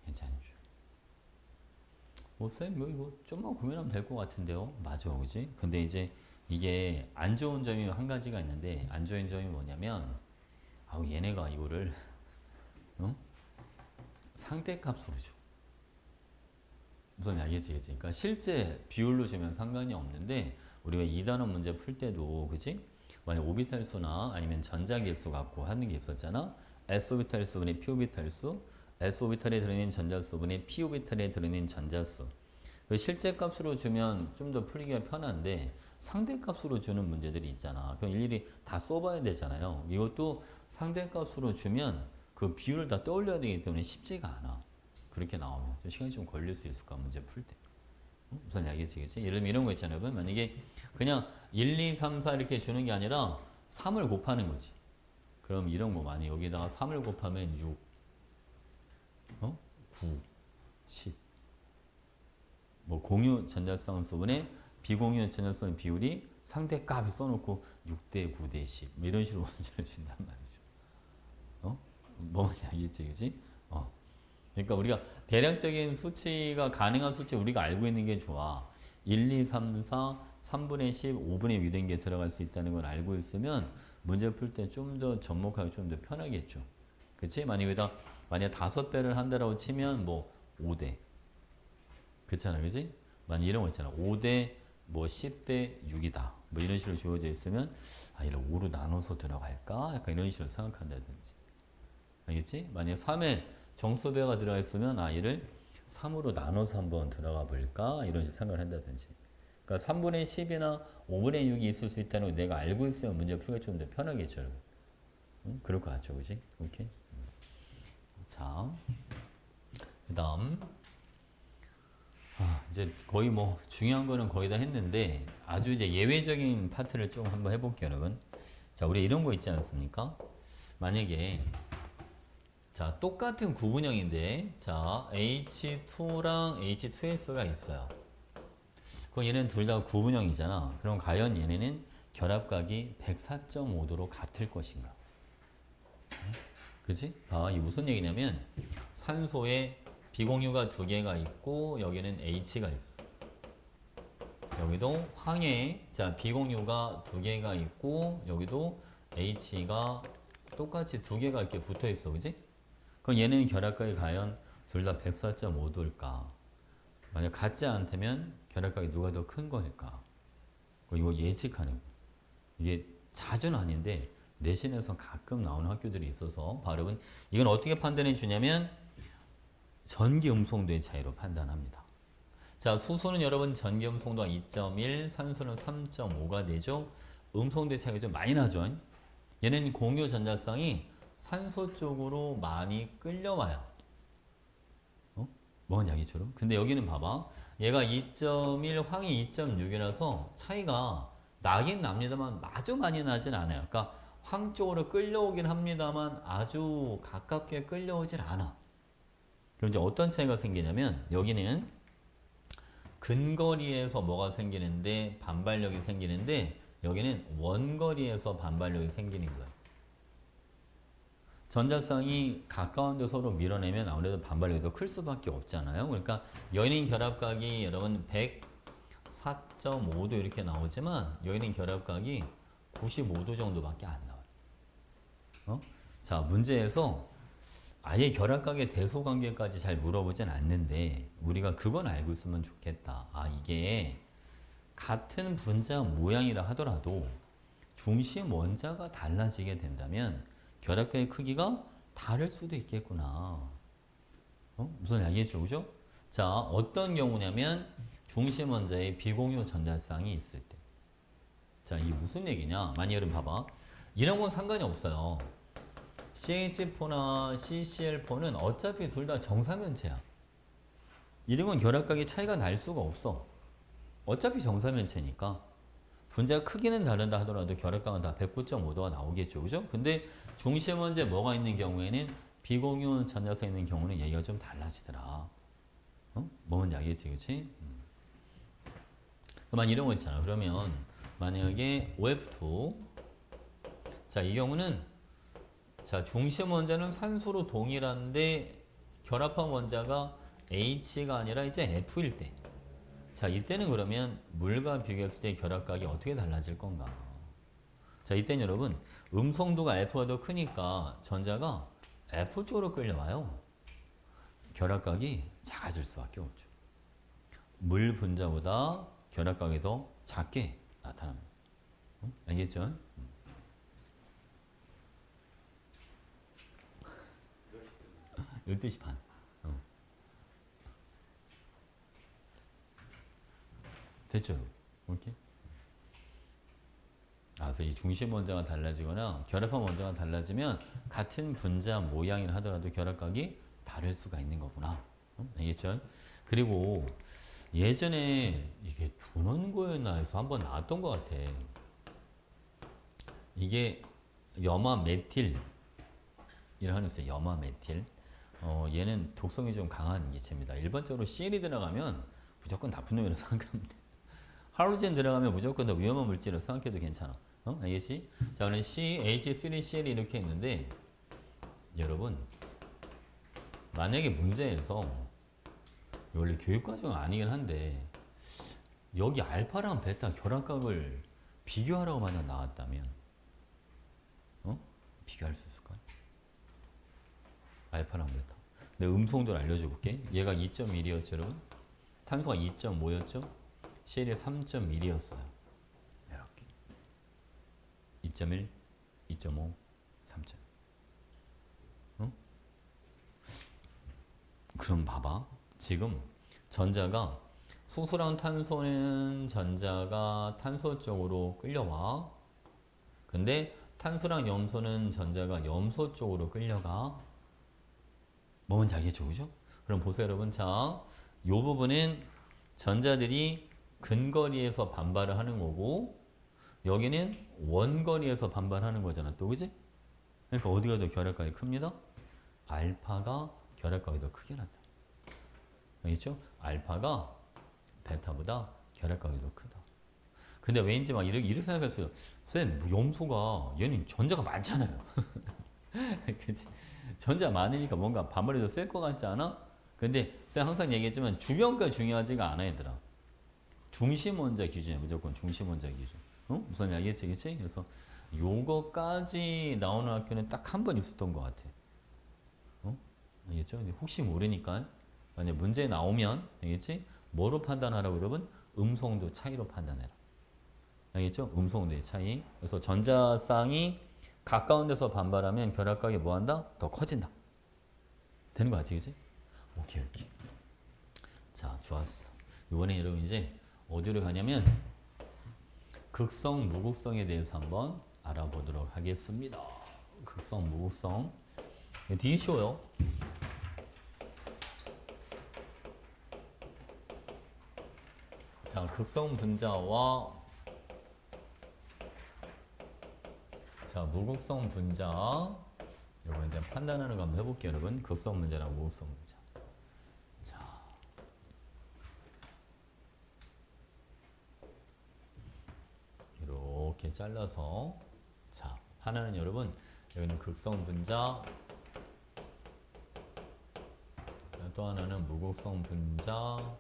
괜찮죠? 쌤, 뭐 이거 좀만 고민하면 될 것 같은데요? 맞아, 그지? 근데 이제 이게 안 좋은 점이 한 가지가 있는데, 안 좋은 점이 뭐냐면, 얘네가 이거를 상대값으로 줘. 무슨 알겠지, 그치? 그러니까 실제 비율로 주면 상관이 없는데, 우리가 2단원 문제 풀 때도, 그치? 만약 오비탈 수나 아니면 전자길 수 갖고 하는 게 있었잖아. S 오비탈 수분의 P 오비탈 수, S 오비탈에 들어있는 전자수분의 P 오비탈에 들어있는 전자수. 실제 값으로 주면 좀 더 풀기가 편한데 상대 값으로 주는 문제들이 있잖아. 그럼 일일이 다 써봐야 되잖아요. 이것도 상대 값으로 주면 그 비율을 다 떠올려야 되기 때문에 쉽지가 않아. 그렇게 나오면 좀 시간이 좀 걸릴 수 있을 거야, 문제 풀 때. 무슨 알겠지, 그치? 예를 들면 이런 거 있잖아요. 만약에 그냥 1, 2, 3, 4 이렇게 주는 게 아니라 3을 곱하는 거지. 그럼 이런 거 많이 여기다가 3을 곱하면 6, 9, 10. 뭐 공유 전자성 수분의 비공유 전자성 비율이 상대 값을 써놓고 6대 9대 10. 뭐 이런 식으로 문제를 준단 말이죠. 뭔지 알겠지, 그치? 그러니까 우리가 대략적인 수치가 가능한 수치 우리가 알고 있는 게 좋아. 1, 2, 3, 4, 3분의 10, 5분의 6된 게 들어갈 수 있다는 걸 알고 있으면 문제 풀 때 좀 더 접목하기 좀 더 편하겠죠. 그치? 만약 5배를 한다라고 치면 뭐 5대. 그렇잖아, 그치? 만약 이런 거 있잖아. 5대 뭐 10대 6이다. 뭐 이런 식으로 주어져 있으면 얘를 5로 나눠서 들어갈까? 약간 이런 식으로 생각한다든지. 알겠지? 만약 3에 정수배가 들어가 있으면 얘를 3으로 나눠서 한번 들어가 볼까? 이런 식으로 생각을 한다든지. 그러니까 3분의 10이나 5분의 6이 있을 수 있다는 걸 내가 알고 있으면 문제 풀기가 좀 더 편하겠죠. 그럴 것 같죠, 그지? 오케이. 자, 그다음 이제 거의 뭐 중요한 거는 거의 다 했는데 아주 이제 예외적인 파트를 좀 한번 해볼게요, 여러분. 자, 우리 이런 거 있지 않습니까? 만약에 자 똑같은 구분형인데 자 H2랑 H2S가 있어요. 그럼 얘는 둘 다 구분형이잖아. 그럼 과연 얘네는 결합각이 104.5도로 같을 것인가? 그지? 이 무슨 얘기냐면 산소에 비공유가 두 개가 있고 여기는 H가 있어. 여기도 황해에 자 비공유가 두 개가 있고 여기도 H가 똑같이 두 개가 이렇게 붙어 있어, 그지? 그럼 얘는 결합각이 과연 둘 다 104.5도일까? 만약 같지 않다면 결합각이 누가 더 큰 거일까? 이거 예측하는 거. 이게 자주는 아닌데 내신에서 가끔 나오는 학교들이 있어서 바로 이건 어떻게 판단해 주냐면 전기 음성도의 차이로 판단합니다. 자, 수소는 여러분 전기 음성도가 2.1, 산소는 3.5가 되죠. 음성도의 차이가 좀 많이 나죠. 얘는 공유 전자쌍이 산소 쪽으로 많이 끌려와요. 뭔 이야기처럼? 근데 여기는 봐봐. 얘가 2.1, 황이 2.6이라서 차이가 나긴 납니다만 아주 많이 나진 않아요. 그러니까 황 쪽으로 끌려오긴 합니다만 아주 가깝게 끌려오질 않아. 그럼 이제 어떤 차이가 생기냐면 여기는 근거리에서 뭐가 생기는데 반발력이 생기는데 여기는 원거리에서 반발력이 생기는 거예요. 전자쌍이 가까운데 서로 밀어내면 아무래도 반발력이 더 클 수밖에 없잖아요. 그러니까 여기는 결합각이 여러분 104.5도 이렇게 나오지만 여기는 결합각이 95도 정도밖에 안 나와요. 자, 문제에서 아예 결합각의 대소관계까지 잘 물어보진 않는데 우리가 그건 알고 있으면 좋겠다. 이게 같은 분자 모양이라 하더라도 중심 원자가 달라지게 된다면 결합각의 크기가 다를 수도 있겠구나. 무슨 알겠죠, 그죠? 자, 어떤 경우냐면 중심 원자에 비공유 전자쌍이 있을 때. 자, 이게 무슨 얘기냐? 만약 여러분 봐봐. 이런 건 상관이 없어요. CH4나 CCl4는 어차피 둘 다 정사면체야. 이런 건 결합각의 차이가 날 수가 없어. 어차피 정사면체니까. 분자 크기는 다른다 하더라도 결합각은 다 109.5도가 나오겠죠. 그죠? 근데 중심 원자에 뭐가 있는 경우에는 비공유 전자쌍 있는 경우는 얘기가 좀 달라지더라. 뭔지 알겠지, 그치? 그만 이런 거 있잖아. 그러면 만약에 OF2 자, 이 경우는 자, 중심 원자는 산소로 동일한데 결합한 원자가 H가 아니라 이제 F일 때. 자, 이때는 그러면 물과 비교했을 때 결합각이 어떻게 달라질 건가? 자, 이때는 여러분 음성도가 F가 더 크니까 전자가 F 쪽으로 끌려와요. 결합각이 작아질 수밖에 없죠. 물 분자보다 결합각이 더 작게 나타납니다. 알겠죠? 12시 반. 됐죠? 이렇게? 그래서 이 중심 원자가 달라지거나 결합한 원자가 달라지면 같은 분자 모양이라 하더라도 결합각이 다를 수가 있는 거구나. 알겠죠? 그리고 예전에 이게 둔원고였나 해서 한번 나왔던 것 같아. 이게 염화 메틸 이라 하는 있어요. 염화 메틸. 얘는 독성이 좀 강한 기체입니다. 일반적으로 CL이 들어가면 무조건 나쁜 놈이라고 생각합니다. 할로젠 들어가면 무조건 더 위험한 물질로 생각해도 괜찮아. 알겠지? 자, 오늘 CH3Cl 이렇게 있는데 여러분 만약에 문제에서 원래 교육과정은 아니긴 한데 여기 알파랑 베타 결합각을 비교하라고 만약 나왔다면 비교할 수 있을까? 알파랑 베타. 내 음성도를 알려줘 볼게. 얘가 2.1이었죠, 여러분. 탄소가 2.5였죠. CL이 3.1이었어요. 이렇게 2.1, 2.5, 3.1. 그럼 봐봐. 지금 전자가 수소랑 탄소는 전자가 탄소 쪽으로 끌려와. 근데 탄소랑 염소는 전자가 염소 쪽으로 끌려가. 뭔지 알겠죠, 그죠? 그럼 보세요, 여러분. 자, 요 부분은 전자들이 근거리에서 반발을 하는 거고, 여기는 원거리에서 반발하는 거잖아, 또, 그지? 그러니까 어디가 더 결합각이 큽니다? 알파가 결합각이 더 크게 난다. 알겠죠? 알파가 베타보다 결합각이 더 크다. 근데 왠지 막 이렇게 생각했어요. 쌤, 뭐 염소가 얘는 전자가 많잖아요. 그치? 전자 많으니까 뭔가 반발이 더 셀 것 같지 않아? 근데 쌤 항상 얘기했지만 주변가 중요하지가 않아 얘들아. 중심 원자 기준이야. 무조건 중심 원자 기준. 어? 무슨 알겠지? 그치? 그래서 요거까지 나오는 학교는 딱 한 번 있었던 것 같아. 어? 알겠죠? 근데 혹시 모르니까 만약 문제 나오면 알겠지? 뭐로 판단하라고 여러분? 음성도 차이로 판단해라. 알겠죠? 음성도의 차이. 그래서 전자쌍이 가까운 데서 반발하면 결합각이 뭐 한다? 더 커진다. 되는 거 같지, 그치? 오케이. 자, 좋았어. 이번에 여러분 이제 어디로 가냐면 극성, 무극성에 대해서 한번 알아보도록 하겠습니다. 극성, 무극성. 되게 쉬워요. 자, 극성 분자와 자, 무극성 분자. 이거 이제 판단하는 거 한번 해볼게요, 여러분. 극성 분자랑 무극성 분자. 자, 이렇게 잘라서 자, 하나는 여러분 여기는 극성 분자, 또 하나는 무극성 분자.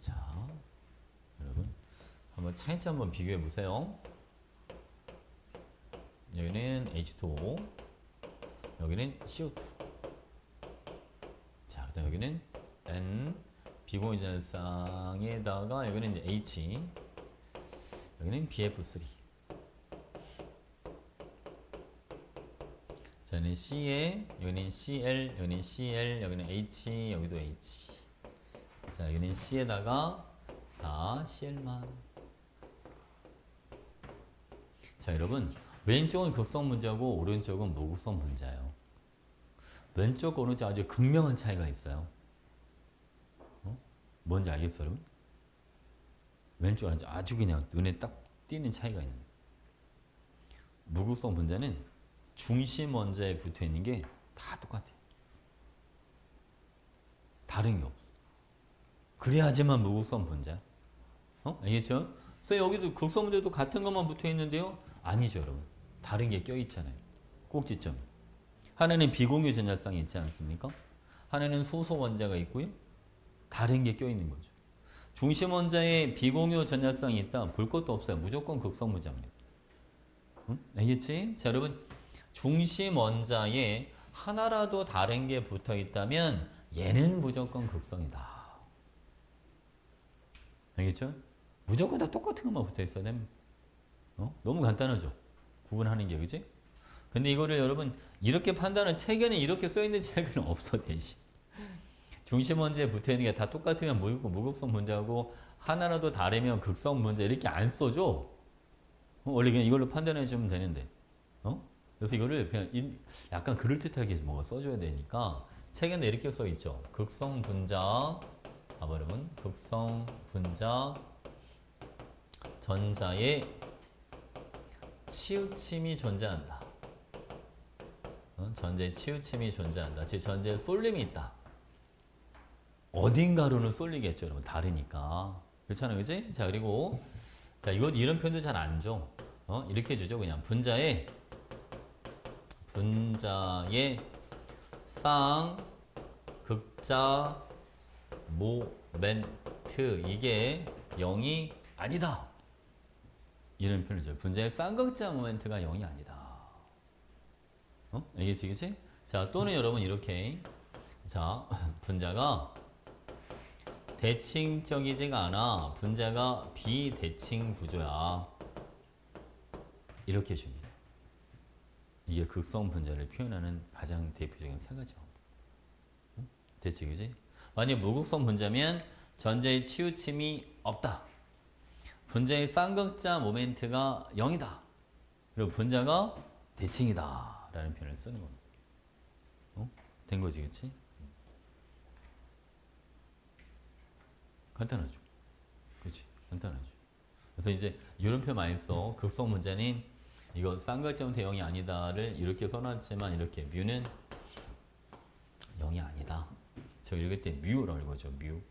자, 여러분 한번 차이점 한번 비교해 보세요. 여기는 H2O, 여기는 CO2. 자, 그다음 여기는 N 비공유전쌍에다가 여기는 이제 H, 여기는 BF3. 자, 여기는 C에, 여기는 CL, 여기는 CL, 여기는 H, 여기도 H. 자, 여기는 C에다가 다 CL만. 자, 여러분 왼쪽은 극성 분자고 오른쪽은 무극성 분자예요. 왼쪽 오른쪽 아주 극명한 차이가 있어요. 어? 뭔지 알겠어요, 여러분? 왼쪽 오른쪽 아주 그냥 눈에 딱 띄는 차이가 있는. 무극성 분자는 중심 원자에 붙어 있는 게 다 똑같아요. 다른 게 없어. 그래야지만 무극성 분자. 어? 알겠죠? 그래서 여기도 극성 분자도 같은 것만 붙어 있는데요. 아니죠, 여러분. 다른 게 껴 있잖아요. 꼭지점. 하나는 비공유 전자쌍이 있지 않습니까? 하나는 수소 원자가 있고요. 다른 게 껴 있는 거죠. 중심 원자에 비공유 전자쌍이 있다. 볼 것도 없어요. 무조건 극성 분자입니다. 응? 알겠지? 자, 여러분. 중심 원자에 하나라도 다른 게 붙어 있다면 얘는 무조건 극성이다. 알겠죠? 무조건 다 똑같은 것만 붙어 있어야 됩니다. 어? 너무 간단하죠? 구분하는 게, 그지? 근데 이거를 여러분, 이렇게 판단은 책에는 이렇게 써있는 책은 없어, 대신. 중심 원자에 붙어 있는 게 다 똑같으면 무극성 분자고, 하나라도 다르면 극성 분자, 이렇게 안 써줘. 원래 그냥 이걸로 판단해 주면 되는데. 어? 그래서 이거를 그냥 약간 그럴듯하게 뭐가 써줘야 되니까, 책에는 이렇게 써있죠. 극성 분자, 봐봐, 여러분. 극성 분자, 전자에 치우침이 존재한다. 전자에 치우침이 존재한다. 즉 전자에 쏠림이 있다. 어딘가로는 쏠리겠죠, 여러분. 다르니까. 그렇잖아요, 그지? 자, 그리고 자, 이런 표현도 잘 안 줘. 이렇게 주죠, 그냥 분자에 쌍 극자 모멘트 이게 0이 아니다. 이런 표현이죠. 분자의 쌍극자 모멘트가 0이 아니다. 알겠지, 그치? 자, 또는 여러분 이렇게 자, 분자가 대칭적이지가 않아. 분자가 비대칭 구조야. 이렇게 줍니다. 이게 극성 분자를 표현하는 가장 대표적인 세 가지 방법. 됐지, 그지? 만약 무극성 분자면 전자의 치우침이 없다. 분자의 쌍극자 모멘트가 0이다. 그리고 분자가 대칭이다. 라는 표현을 쓰는 겁니다. 된 거지, 그치? 간단하죠. 그치? 간단하죠. 그래서 이제 이런 표현 많이 써. 극성 문자는 이거 쌍극자모멘트 0이 아니다를 이렇게 써놨지만 이렇게 뮤는 0이 아니다. 저 읽을 때 뮤라고 읽어죠. 뮤.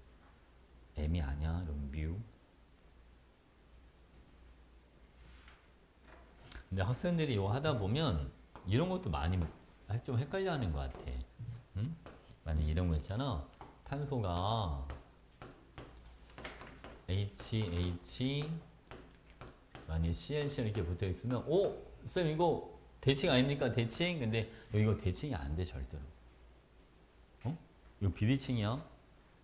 M이 아니야. 이런 뮤. 근데 학생들이 이거 하다 보면 이런 것도 많이 좀 헷갈려 하는 것 같아. 응? 만약 이런 거 있잖아. 탄소가 HH 만약 CLC 이렇게 붙어 있으면 쌤 이거 대칭 아닙니까? 대칭? 근데 이거 대칭이 안 돼 절대로. 이거 비대칭이야.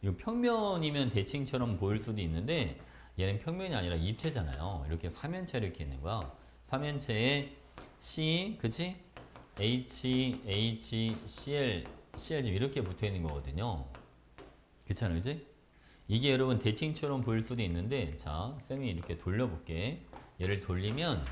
이거 평면이면 대칭처럼 보일 수도 있는데 얘는 평면이 아니라 입체잖아요. 이렇게 삼연체 이렇게 있는 거야. 삼연체에 C, 그치? H, H, CL, CL 지금 이렇게 붙어 있는 거거든요. 그렇잖아, 그치? 이게 여러분 대칭처럼 보일 수도 있는데, 자, 쌤이 이렇게 돌려볼게. 얘를 돌리면,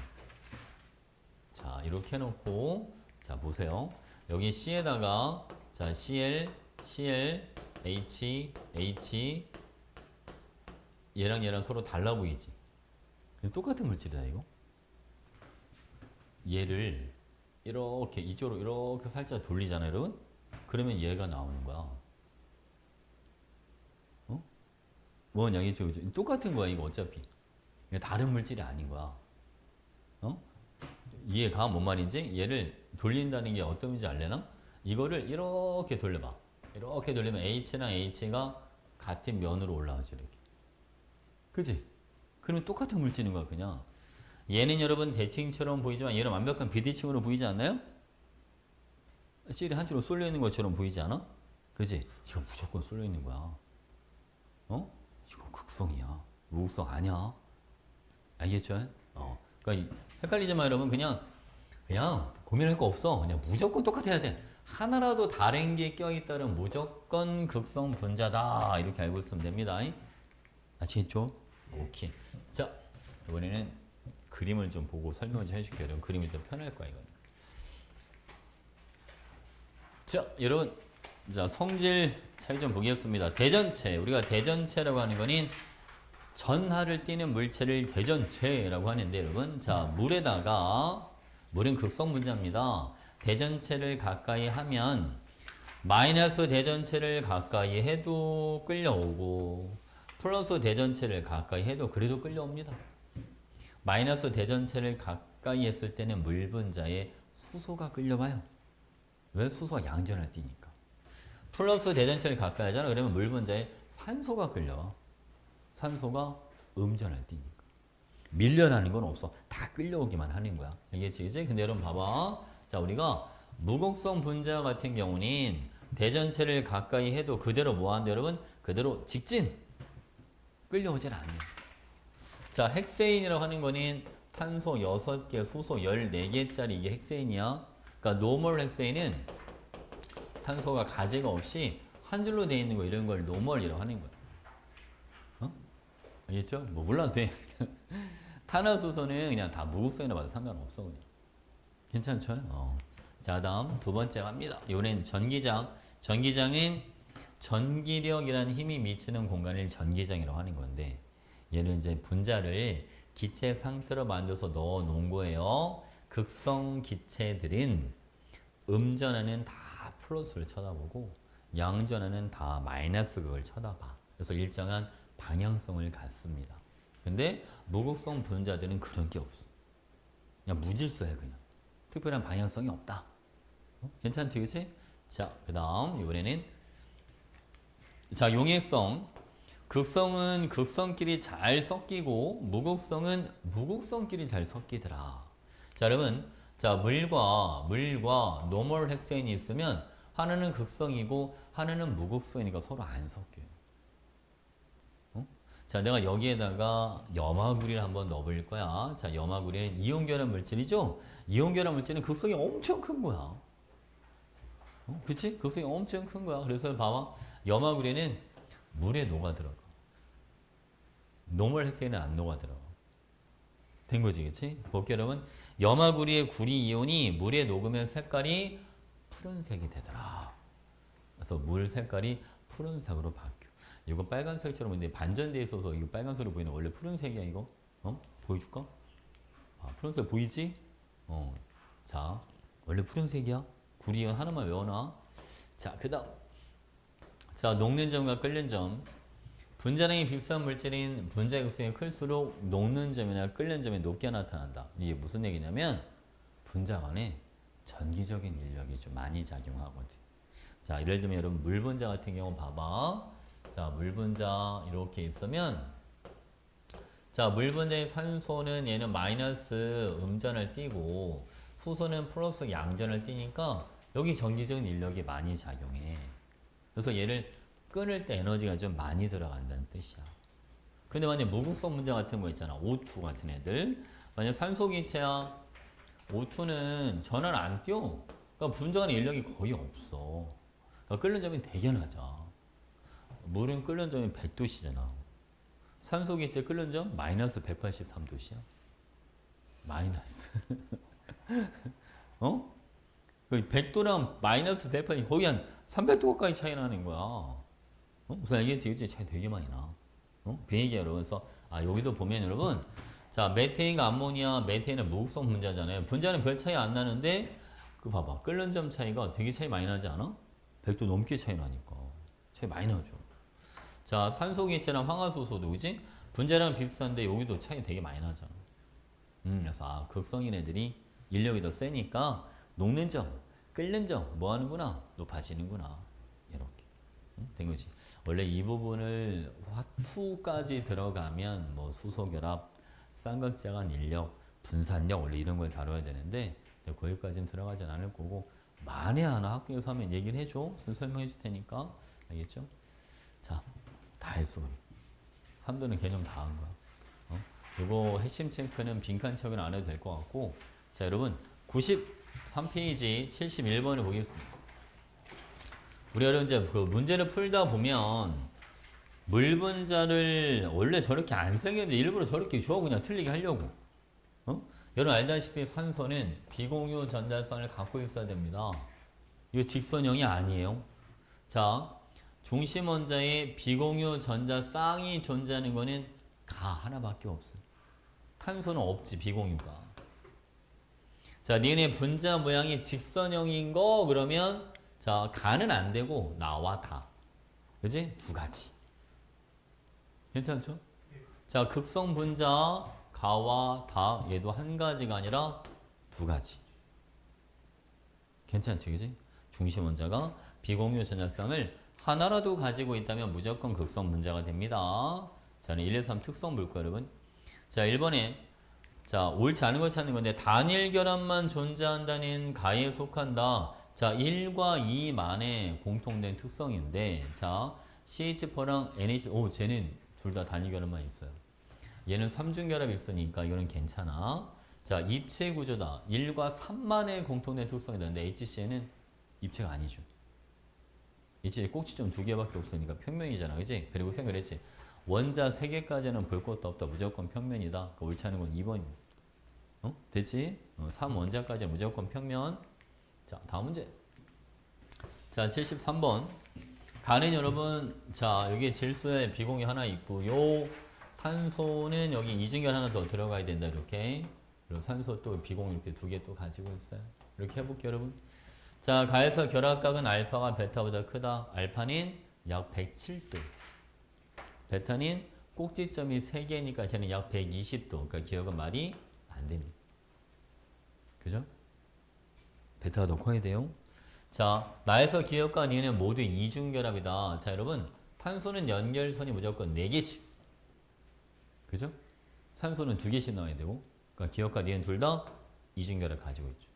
자, 이렇게 해놓고, 자, 보세요. 여기 C에다가, 자, CL, CL, H, H, 얘랑 서로 달라 보이지? 근데 똑같은 물질이다, 이거. 얘를 이렇게 이쪽으로 이렇게 살짝 돌리잖아요, 여러분? 그러면 얘가 나오는 거야. 뭐냐, 이쪽, 똑같은 거야, 이거 어차피. 다른 물질이 아닌 거야. 이해가? 뭔 말인지? 얘를 돌린다는 게 어떤 의미인지 알려나? 이거를 이렇게 돌려봐. 이렇게 돌리면 H랑 H가 같은 면으로 올라오죠, 이렇게. 그지? 그러면 똑같은 물질인 거야, 그냥. 얘는 여러분 대칭처럼 보이지만 얘는 완벽한 비대칭으로 보이지 않나요? 실이 한 줄로 쏠려 있는 것처럼 보이지 않아? 그지? 이거 무조건 쏠려 있는 거야. 이거 극성이야. 무극성 아니야. 알겠죠? 그러니까 헷갈리지 마, 여러분. 그냥 고민할 거 없어. 그냥 무조건 똑같아야 돼. 하나라도 다른 게 껴있다면 무조건 극성 분자다. 이렇게 알고 있으면 됩니다. 아시겠죠? 오케이. 자, 이번에는 그림을 좀 보고 설명을 좀 해줄게요. 여러분, 그림이 더 편할 거야, 이건. 자, 여러분. 자, 성질 차이 좀 보겠습니다. 대전체. 우리가 대전체라고 하는 거는 전하를 띠는 물체를 대전체라고 하는데, 여러분. 자, 물은 극성 분자입니다. 대전체를 가까이 하면 마이너스 대전체를 가까이 해도 끌려오고 플러스 대전체를 가까이 해도 그래도 끌려옵니다. 마이너스 대전체를 가까이 했을 때는 물 분자에 수소가 끌려와요. 왜? 수소가 양전을 띠니까. 플러스 대전체를 가까이 하잖아. 그러면 물 분자에 산소가 끌려와. 산소가 음전을 띠니까. 밀려나는 건 없어. 다 끌려오기만 하는 거야. 알겠지? 그치? 근데 여러분 봐봐. 자, 우리가 무극성 분자 같은 경우는 대전체를 가까이 해도 그대로 뭐 하는데 여러분? 그대로 직진! 끌려오질 않아요. 자, 헥세인이라고 하는 거는 탄소 6개, 수소 14개짜리 이게 헥세인이야. 그러니까 노멀 헥세인은 탄소가 가지가 없이 한 줄로 되어 있는 거 이런 걸 노멀이라고 하는 거야. 알겠죠? 뭐 몰라도 돼. 탄화수소는 그냥 다 무극성이라 봐도 상관없어, 그냥. 괜찮죠? 자, 다음 두 번째 갑니다. 이번엔 전기장. 전기장은 전기력이라는 힘이 미치는 공간을 전기장이라고 하는 건데, 얘는 이제 분자를 기체 상태로 만들어서 넣어 놓은 거예요. 극성 기체들은 음전하는 다 플러스를 쳐다보고, 양전하는 다 마이너스 그걸 쳐다봐. 그래서 일정한 방향성을 갖습니다. 근데 무극성 분자들은 그런 게 없어. 그냥 무질서해, 그냥. 특별한 방향성이 없다. 괜찮지, 그치? 자, 그 다음, 이번에는, 자, 용액성. 극성은 극성끼리 잘 섞이고, 무극성은 무극성끼리 잘 섞이더라. 자, 여러분. 자, 물과 노멀 헥세인이 있으면, 하나는 극성이고, 하나는 무극성이니까 서로 안 섞여요. 자, 내가 여기에다가 염화구리를 한번 넣어볼 거야. 자, 염화구리는 이온결합 물질이죠? 이온결합 물질은 극성이 엄청 큰 거야. 그치? 극성이 엄청 큰 거야. 그래서 봐봐. 염화구리는 물에 녹아 들어가. 노멀 헥세인은 안 녹아 들어가. 된 거지, 그치? 볼게요, 여러분. 염화구리의 구리 이온이 물에 녹으면 색깔이 푸른색이 되더라. 그래서 물 색깔이 푸른색으로 바뀌어. 이거 빨간색처럼 있는데 반전돼 있어서 이거 빨간색으로 보이는 원래 푸른색이야, 이거. 보여줄까? 아, 푸른색 보이지? 자, 원래 푸른색이야. 구리 이온 하나만 외워놔. 자, 그 다음. 자, 녹는 점과 끓는 점. 분자량이 비싼 물질인 분자 극성이 클수록 녹는 점이나 끓는 점이 높게 나타난다. 이게 무슨 얘기냐면 분자 간에 전기적인 인력이 좀 많이 작용하거든. 자, 예를 들면 여러분 물 분자 같은 경우 봐봐. 자, 물 분자 이렇게 있으면 자, 물 분자의 산소는 얘는 마이너스 음전을 띠고 수소는 플러스 양전을 띠니까 여기 전기적인 인력이 많이 작용해. 그래서 얘를 끓을 때 에너지가 좀 많이 들어간다는 뜻이야. 근데 만약 무극성 분자 같은 거 있잖아. O2 같은 애들. 만약 산소기체야. O2는 전원 안 띄워. 그러니까 분자 간의 인력이 거의 없어. 그러니까 끓는 점이 되게 낮아. 물은 끓는 점이 100도씨잖아. 산소기체 끓는 점 마이너스 183도씨야. 마이너스. 100도랑 마이너스 180, 거의 한 300도 가까이 차이 나는 거야. 무슨 알겠지? 그치? 차이 되게 많이 나. 그 얘기야, 여러분. 그래서, 여기도 보면 여러분, 자, 메테인과 암모니아, 메테인은 무극성 분자잖아요. 분자는 별 차이 안 나는데, 그 봐봐. 끓는 점 차이가 되게 차이 많이 나지 않아? 100도 넘게 차이 나니까. 차이 많이 나죠. 자, 산소기체랑 황화수소도, 그지? 분자랑 비슷한데, 여기도 차이 되게 많이 나잖아. 그래서, 극성인 애들이 인력이 더 세니까, 녹는 점, 끓는 점, 뭐 하는구나? 높아지는구나. 이렇게. 된 거지. 원래 이 부분을 화투까지 들어가면 뭐 수소결합, 쌍극자간 인력, 분산력 원래 이런 걸 다뤄야 되는데 거기까지는 들어가진 않을 거고 만에 하나 학교에서 하면 얘기를 해줘. 설명해 줄 테니까. 알겠죠? 자, 다 했어. 3도는 개념 다 한 거야. 이거 핵심 체크는 빈칸 체크는 안 해도 될 것 같고 자, 여러분 93페이지 71번을 보겠습니다. 우리 여러분 이제 그 문제를 풀다 보면 물 분자를 원래 저렇게 안 생겼는데 일부러 저렇게 줘 그냥 틀리게 하려고. 여러분 알다시피 산소는 비공유 전자쌍을 갖고 있어야 됩니다. 이거 직선형이 아니에요. 자, 중심 원자에 비공유 전자쌍이 존재하는 거는 가 하나밖에 없어요. 탄소는 없지 비공유가. 자, 니네 분자 모양이 직선형인 거 그러면 자, 가는 안 되고 나와 다. 그지? 두 가지. 괜찮죠? 자, 극성 분자 가와 다 얘도 한 가지가 아니라 두 가지. 괜찮지? 그지? 중심 원자가 비공유 전자쌍을 하나라도 가지고 있다면 무조건 극성 분자가 됩니다. 자, 1, 2, 3 특성 볼 거예요, 여러분. 자, 1번에 자, 옳지 않은 걸 찾는 건데 단일 결합만 존재한다는 가에 속한다. 자, 1과 2만의 공통된 특성인데 자, CH4랑 NH 쟤는 둘 다 단일 결합만 있어요. 얘는 3중 결합이 있으니까 이거는 괜찮아. 자, 입체 구조다. 1과 3만의 공통된 특성이 있는데 HCl은 입체가 아니죠. HCl 꼭지점 2개밖에 없으니까 평면이잖아. 그지? 그리고 생각했지. 원자 3개까지는 볼 것도 없다. 무조건 평면이다. 그 옳지 않은 건 2번입니다. 됐지? 3원자까지는 무조건 평면. 자, 다음 문제. 자, 73번. 가는 여러분, 자, 여기 질소에 비공유 하나 있고요. 탄소는 여기 이중결 하나 더 들어가야 된다. 이렇게. 그리고 산소 또 비공유 이렇게 두 개 또 가지고 있어요. 이렇게 해볼게요, 여러분. 자, 가에서 결합각은 알파가 베타보다 크다. 알파는 약 107도. 베타는 꼭지점이 3개니까 쟤는 약 120도. 그러니까 기억은 말이 안 됩니다. 그죠? 베타가 더 커야 돼요. 자, 나에서 기억과 니는 모두 이중결합이다. 자, 여러분. 탄소는 연결선이 무조건 4개씩. 그죠? 산소는 2개씩 나와야 되고. 그러니까 기억과 니는 둘 다 이중결합 가지고 있죠.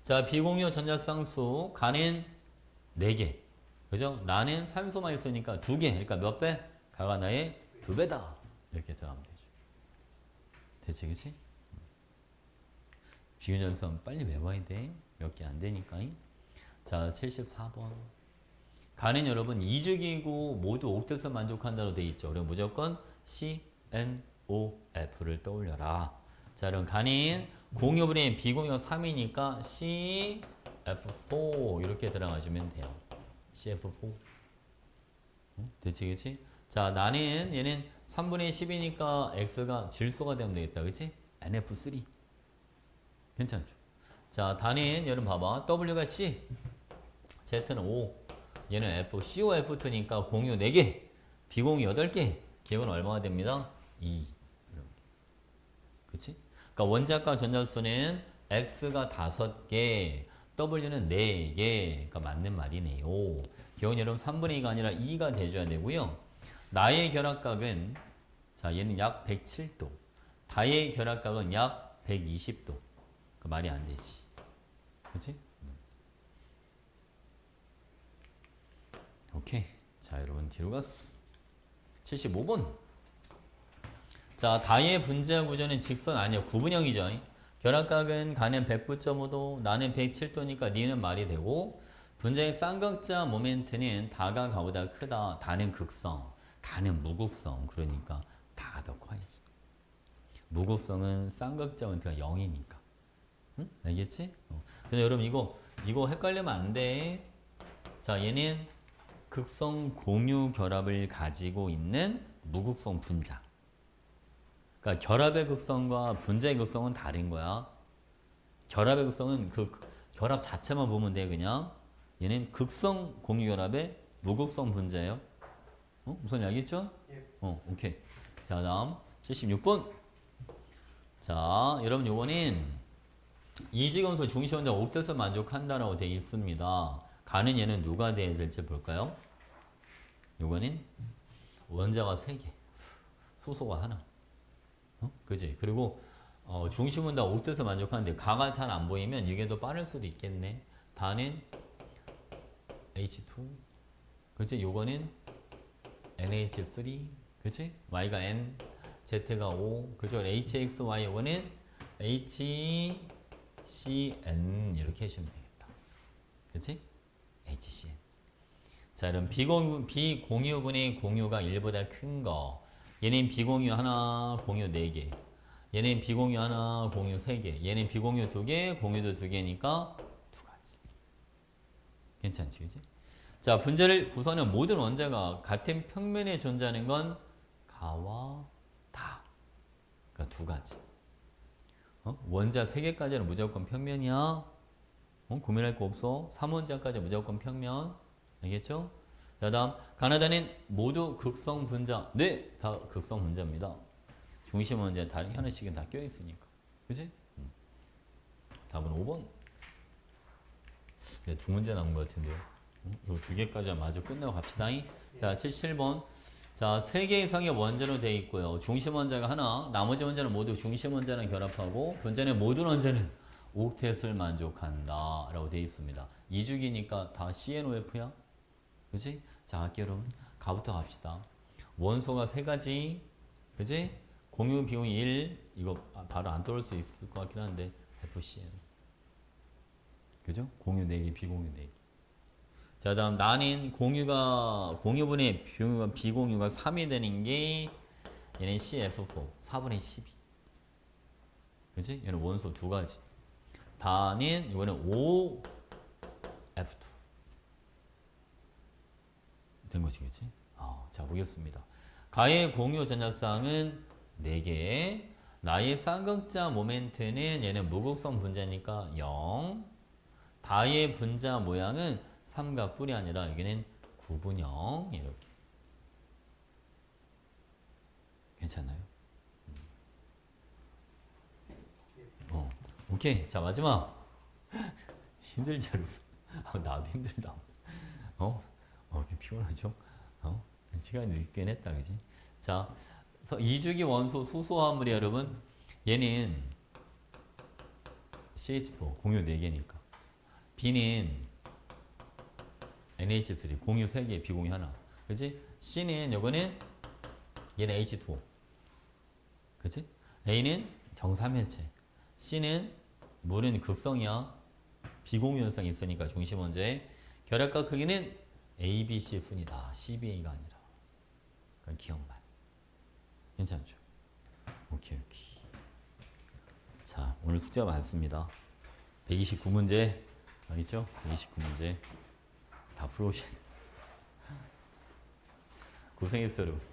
자, 비공유 전자쌍수. 가는 4개. 그죠? 나는 산소만 있으니까 2개. 그러니까 몇 배? 가가 나의 2배다. 이렇게 들어가면 되죠. 됐지, 그치? 비유연성 빨리 외워야 돼. 몇 개 안 되니까. 자, 74번. 가는 여러분 이주기구 모두 옥텟을 만족한다로 돼 있죠. 그럼 무조건 CNOF를 떠올려라. 자, 그럼 간인 공유분의 비공유가 3이니까 CF4 이렇게 들어가주면 돼요. CF4. 됐지, 그치? 자, 나는 얘는 3분의 10이니까 X가 질소가 되면 되겠다, 그치? NF3. 괜찮죠? 자, 단인 여러분 봐봐. W가 C, Z는 O, 얘는 F, COF2니까 공유 4개, 비공유 8개, 기억은 얼마가 됩니다? 2. 그치? 그러니까 원자과 전자수는 X가 5개, W는 4개. 그러니까 맞는 말이네요. 기억은 여러분 3분의 2가 아니라 2가 돼줘야 되고요. 나의 결합각은 자 얘는 약 107도, 다의 결합각은 약 120도. 그 말이 안 되지. 그치? 오케이. 자 여러분 뒤로 갔어. 75번. 자, 다의 분자 구조는 직선 아니야. 구분형이죠. 결합각은 가는 109.5도, 나는 107도니까 니는 말이 되고, 분자의 쌍극자 모멘트는 다가 가보다 크다. 다는 극성, 가는 무극성. 그러니까 다가 더 커야지. 무극성은 쌍극자 모멘트가 0이니까. 응? 알겠지? 근데 여러분 이거 헷갈리면 안 돼. 자, 얘는 극성 공유 결합을 가지고 있는 무극성 분자. 그러니까 결합의 극성과 분자의 극성은 다른 거야. 결합의 극성은 그 결합 자체만 보면 돼 그냥. 얘는 극성 공유 결합의 무극성 분자예요. 무슨 알겠죠? 예. 오케이. 자, 다음 76번. 자, 여러분 요거는 이지금소 중시원자 옥텟을 만족한다라고 되어 있습니다. 가는 얘는 누가 돼야 될지 볼까요? 요거는 원자가 3개, 수소가 하나. 그지? 그리고 중심은 다 옥텟을 만족하는데 가가 잘 안 보이면 이게 더 빠를 수도 있겠네. 다는 H2, 그치? 요거는 NH3, 그치? Y가 N, Z가 O, 그죠? HXY 요거는 HCN 이렇게 하시면 되겠다. 그치? HCN. 자, 그럼 비공유분의 공유가 1보다 큰 거. 얘는 비공유 하나, 공유 4개. 얘는 비공유 하나, 공유 3개. 얘는 비공유 2개, 공유도 2개니까 2가지. 괜찮지, 그지? 자, 분자를 구성하는 모든 원자가 같은 평면에 존재하는 건 가와 다. 그러니까 2가지. 원자 3개까지는 무조건 평면이야. 고민할 거 없어. 3원자까지 무조건 평면. 알겠죠? 자, 다음 가나다는 모두 극성 분자. 네, 다 극성 분자입니다. 중심 원자 다른 하나씩은 다 껴 있으니까. 그지? 답은 5번. 네, 2문제 남은 것 같은데요. 요 2개까지 마저 끝내고 갑시다. 자, 77번. 자, 3개 이상의 원자로 되어 있고요. 중심 원자가 하나, 나머지 원자는 모두 중심 원자랑 결합하고 분자는 모든 원자는 옥텟을 만족한다 라고 되어 있습니다. 2주기니까 다 CNOF야. 그치? 자, 할게요, 여러분. 가부터 갑시다. 원소가 3가지. 그치? 공유 비용이 1. 이거 바로 안 떠올 수 있을 것 같긴 한데 FCN. 그죠? 공유 4개, 비공유 4개. 자, 다음 나는 공유분의 비공유가 3이 되는 게 얘는 CF4, 4분의 12. 그치? 얘는 원소 2가지. 다는 이거는 OF2. 된 것이 그치? 자, 보겠습니다. 가의 공유 전자쌍은 4개. 나의 쌍극자 모멘트는 얘는 무극성 분자니까 0. 다의 분자 모양은 삼각뿔이 아니라 여기는 구분형. 이렇게. 괜찮나요? 오케이. 자, 마지막. 힘들지, 여러분. 나도 힘들다. 이렇게 피곤하죠? 시간이 늦긴 했다, 그지? 자, 2주기 원소 수소화물이 여러분, 얘는 CH4, 공유 4개니까. B는 NH3, 공유 3개, 비공유 하나. 그지? C는 요거는 얘는 H2O. 그지? A는 정사면체. C는 물은 극성이야. 비공유 현상이 있으니까 중심 원자의 결합각 크기는 A, B, C 순이다. CBA가 아니라. 그러니까 기억만. 괜찮죠? 오케이. 자, 오늘 숙제가 많습니다. 129문제 아니죠? 129문제 다 풀어오셔야 돼요. 고생했어요, 여러분.